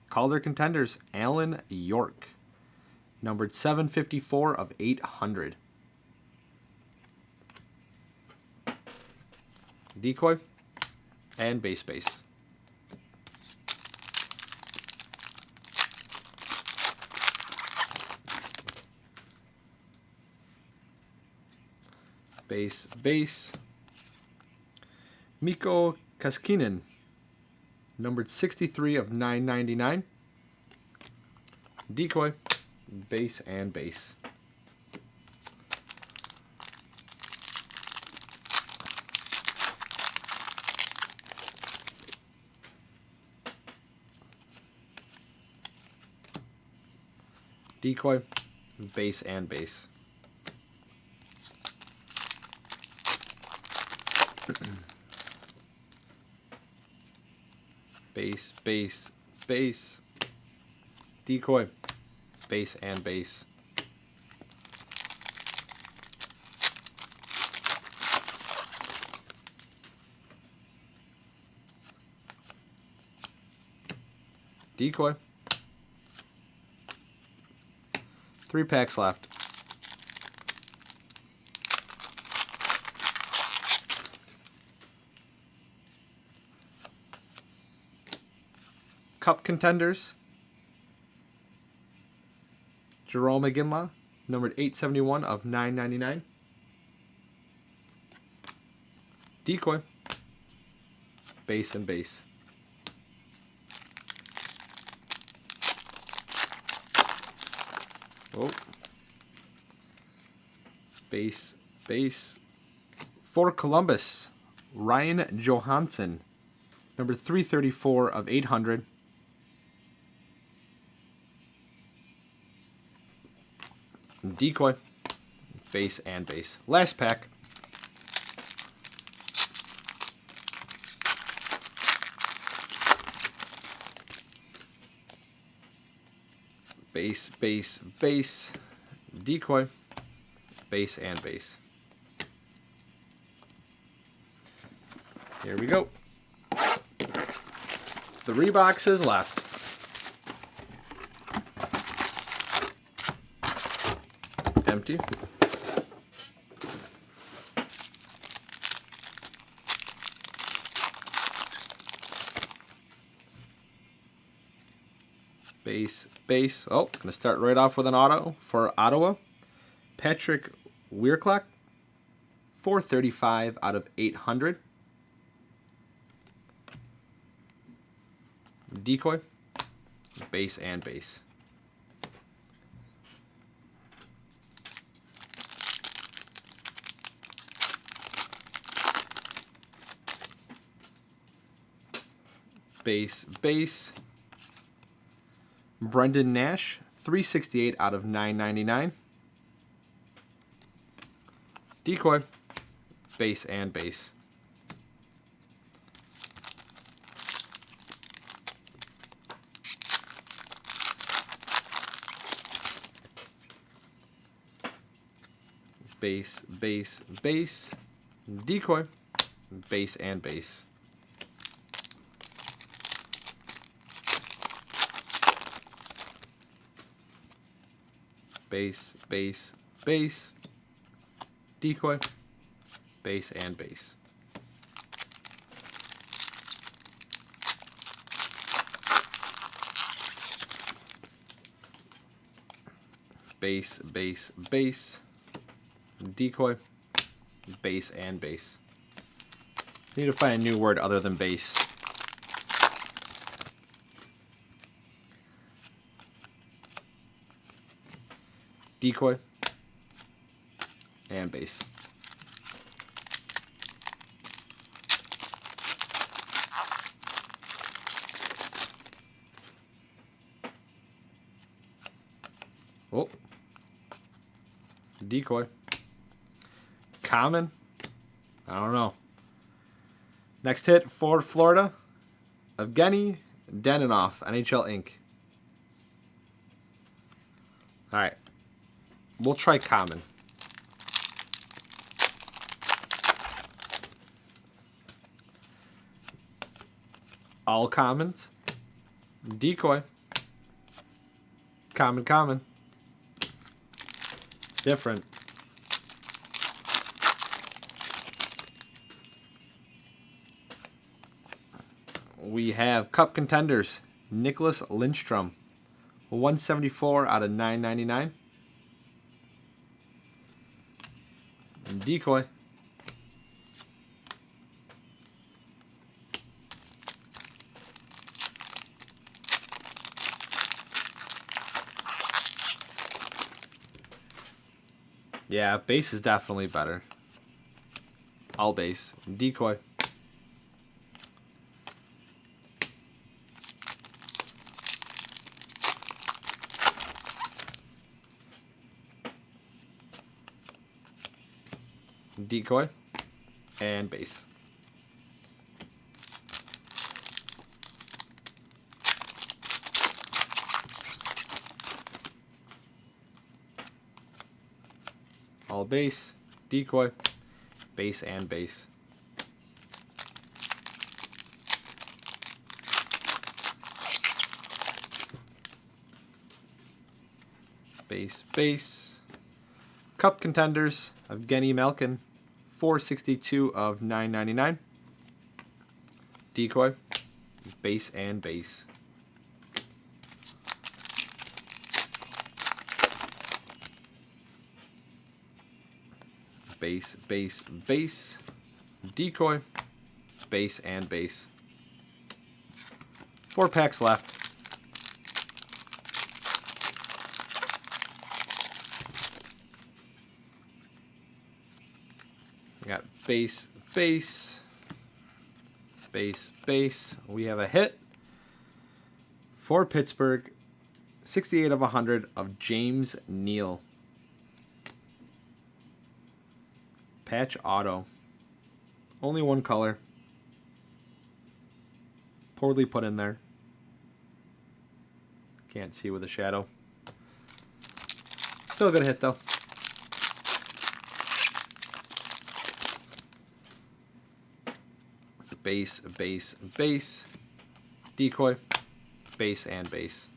Calder Contenders, Alan York. Numbered 754 of 800. Decoy and base base. Base base. Mikko Kaskinen. Numbered 63 of 999. Decoy, base and base. Decoy, base and base. Base, base, base. Decoy, base and base. Decoy. 3 packs left. Cup Contenders. Jerome McGinley, numbered 871 of 999. Decoy. Base and base. Oh. Base, base. For Columbus, Ryan Johansson, number 334 of 800. Decoy. Base and base. Last pack. Base, base, base. Decoy. Base and base. Here we go. 3 boxes left. Empty. Base, base. Oh, going to start right off with an auto for Ottawa. Patrick Weirclock, 435 out of 800. Decoy, base and base. Base, base. Brendan Nash, 368 out of 999. Decoy, base and base. Base, base, base. Decoy, base and base. Base, base, base. Decoy, base and base. Base, base, base. Decoy, base and base. Need to find a new word other than base. Decoy and base. Oh. Decoy. Common? I don't know. Next hit for Florida. Evgeny Danilov, NHL Inc. Alright. We'll try common. All commons. Decoy. Common, common. It's different. We have Cup Contenders. Nicholas Lindstrom. 174 out of 999. Decoy. Yeah, base is definitely better. All base. Decoy. Decoy and base. All base, decoy, base and base. Base, base. Cup Contenders, Evgeny Malkin, 462 of 999. Decoy, base and base. base, base, base, decoy, base, and base. 4 packs left. We got base, base, base, base. We have a hit for Pittsburgh. 68 of 100 of James Neal. Patch auto. Only one color. Poorly put in there. Can't see with a shadow. Still a good hit though. Base, base, base. Decoy. Base and base.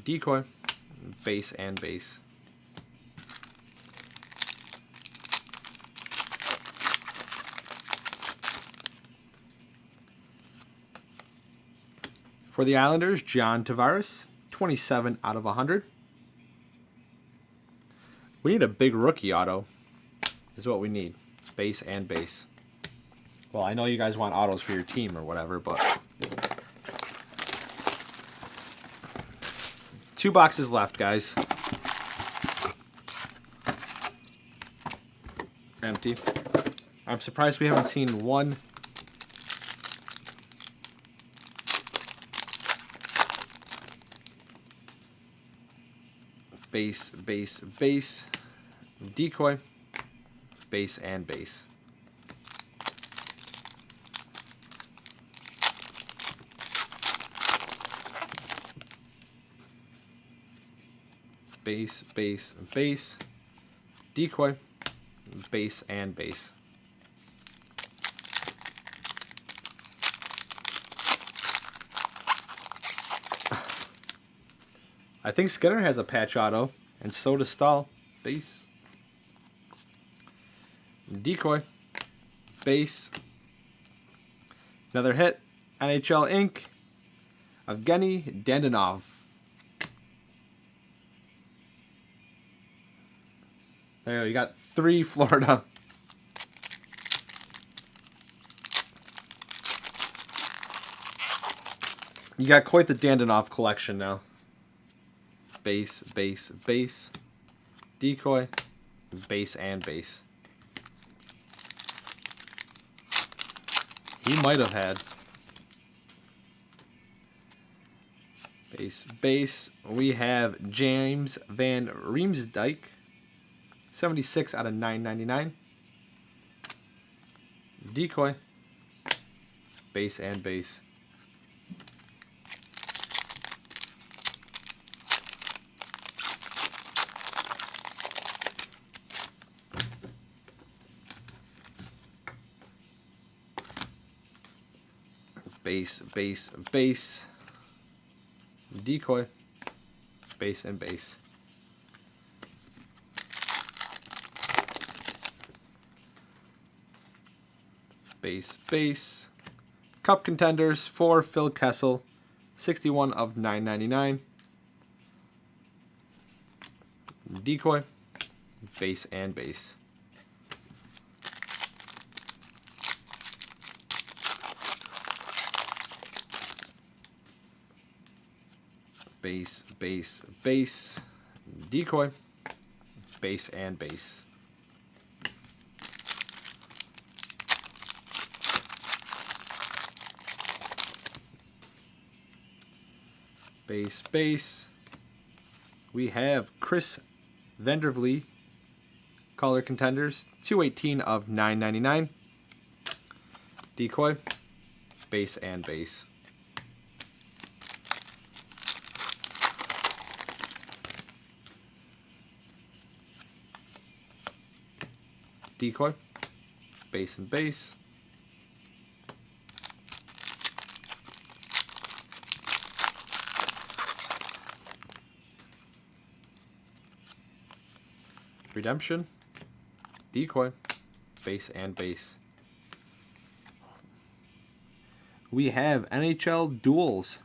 Decoy, base and base. For the Islanders, John Tavares, 27 out of 100. We need a big rookie auto, is what we need. Base and base. Well, I know you guys want autos for your team or whatever, but 2 boxes left, guys. Empty. I'm surprised we haven't seen one base, base, base, decoy, base and base. Base, base, base, decoy, base and base. I think Skinner has a patch auto, and so does Stahl. Base, decoy, base. Another hit. NHL Inc. Evgeny Dandinov. There you go. You got 3 Florida. You got quite the Dandinov collection now. Base, base, base, decoy, base and base. He might have had base, base. We have James Van Riemsdyk, 76 out of 999. Decoy, base and base. Base, base, base, decoy, base and base. Base, base. Cup Contenders for Phil Kessel, 61 of 999. Decoy, base and base. Base, base, base, decoy, base and base. Base, base. We have Chris Vandervliet, color Contenders, 218 of 999. Decoy, base and base. Decoy, base and base. Redemption, decoy, base and base. We have NHL duels.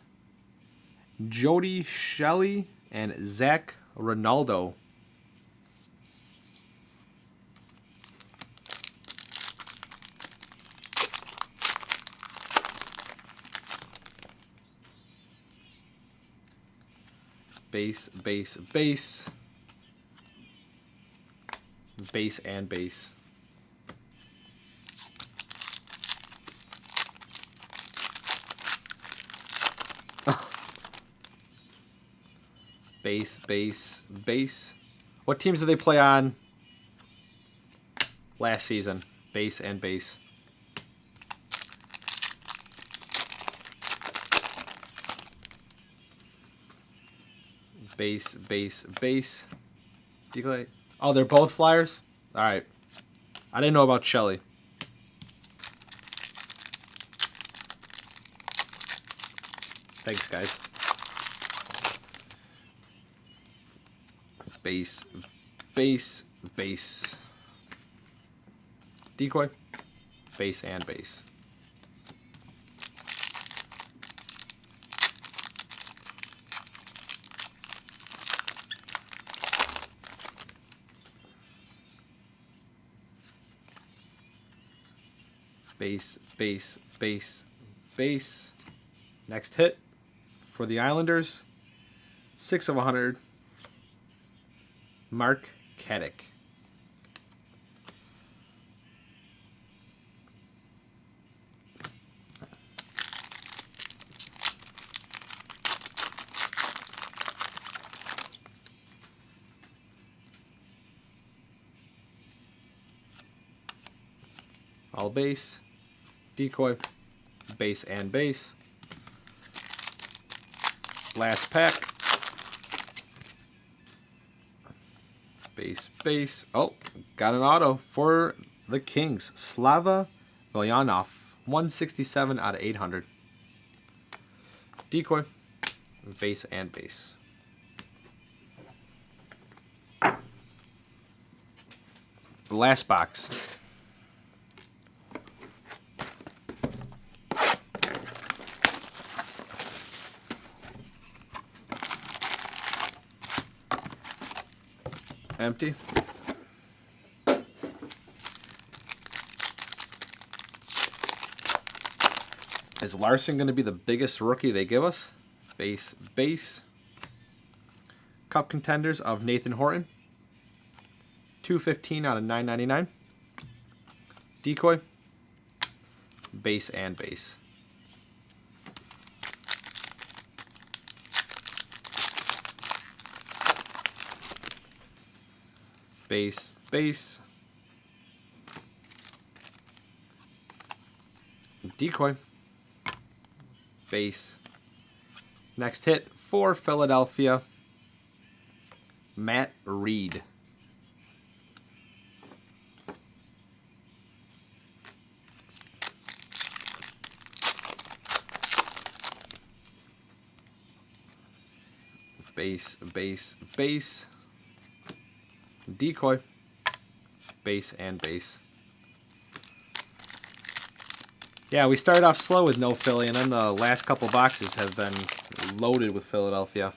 Jody Shelley and Zach Ronaldo. Base, base, base. Base and base. Base, base, base. What teams did they play on last season? Base and base. Base, base, base. Decoy. Oh, they're both Flyers? All right. I didn't know about Shelley. Thanks, guys. Base, base, base. Decoy. Base and base. Base, base, base, base. Next hit for the Islanders. 6 of 100. Mark Kadek. All base. Decoy. Base and base. Last pack. Base, base. Oh, got an auto for the Kings. Slava Viljanov. 167 out of 800. Decoy. Base and base. Last box. Empty. Is Larson going to be the biggest rookie they give us? Base, base. Cup Contenders of Nathan Horton. 215 out of 999. Decoy. Base and base. Base, base. Decoy. Base. Next hit for Philadelphia. Matt Reed. Base, base, base. Decoy. Base and base. Yeah, we started off slow with no Philly, and then the last couple boxes have been loaded with Philadelphia.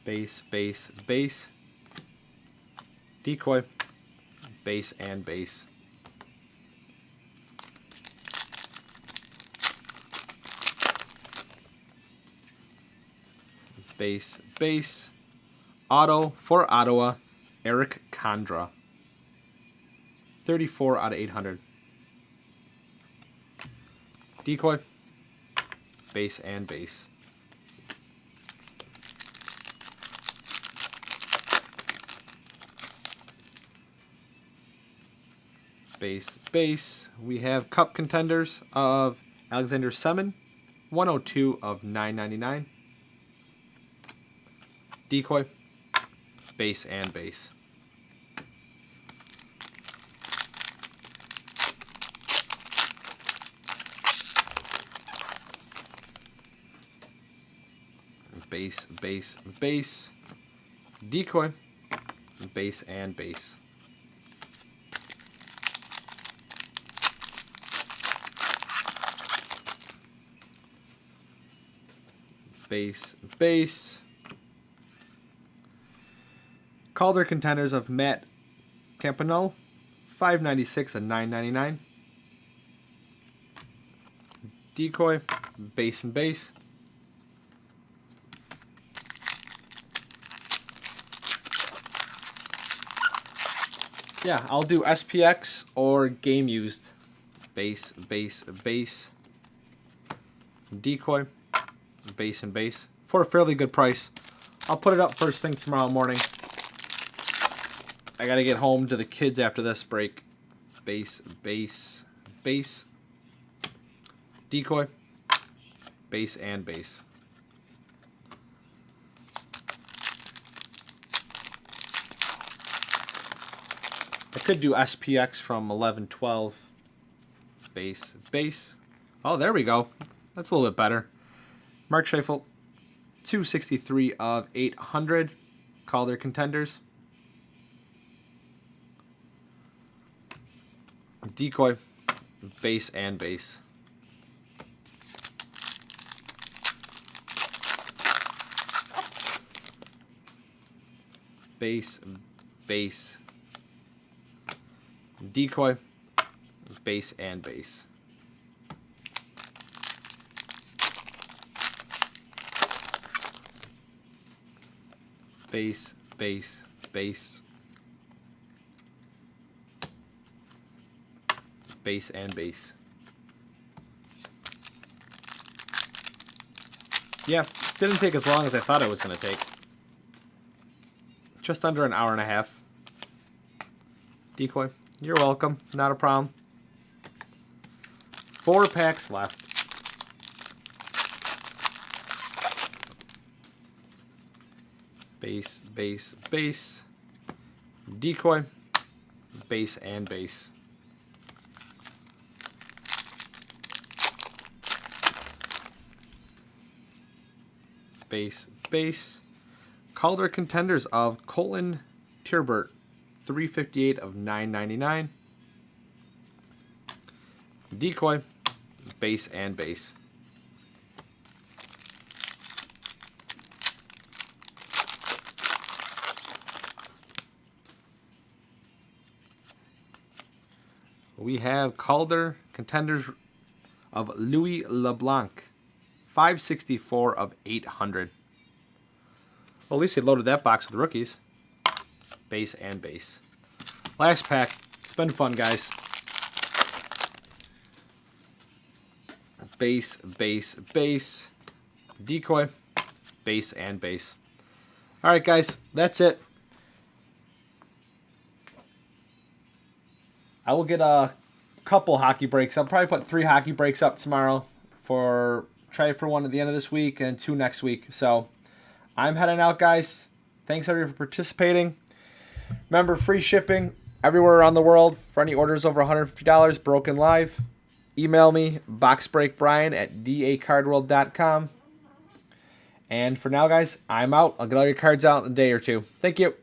Base, base, base. Decoy. Base and base. Base, base. Auto for Ottawa, Eric Condra. 34 out of 800. Decoy. Base and base. Base, base. We have Cup Contenders of Alexander Semin. 102 of 999. Decoy. Base and base. Base, base, base. Decoy. Base and base. base, base. Calder Contenders of Matt Campanile, 596 and 999. Decoy, base and base. Yeah, I'll do SPX or game used. Base, base, base. Decoy, base and base. For a fairly good price. I'll put it up first thing tomorrow morning. I gotta get home to the kids after this break. Base, base, base. Decoy, base and base. I could do SPX from 11-12. Base, base. Oh, there we go. That's a little bit better. Mark Scheifele, 263 of 800. Calder Contenders. Decoy, base and base. Base, base. Decoy, base and base. Base, base, base. Base and base. Yeah, didn't take as long as I thought it was going to take. Just under an hour and a half. Decoy, you're welcome. Not a problem. 4 packs left. Base, base, base. Decoy, base and base. Base, base. Calder Contenders of Colton Tierbert, 358 of 999. Decoy, base and base. We have Calder Contenders of Louis LeBlanc, 564 of 800. Well, at least they loaded that box with rookies. Base and base. Last pack. It's been fun, guys. Base, base, base. Decoy, base and base. All right, guys. That's it. I will get a couple hockey breaks. I'll probably put 3 hockey breaks up tomorrow. Try for 1 at the end of this week and 2 next week. So I'm heading out, guys. Thanks, everyone, for participating. Remember, free shipping everywhere around the world for any orders over $150, Broken Live. Email me, boxbreakbrian@dacardworld.com. And for now, guys, I'm out. I'll get all your cards out in a day or 2. Thank you.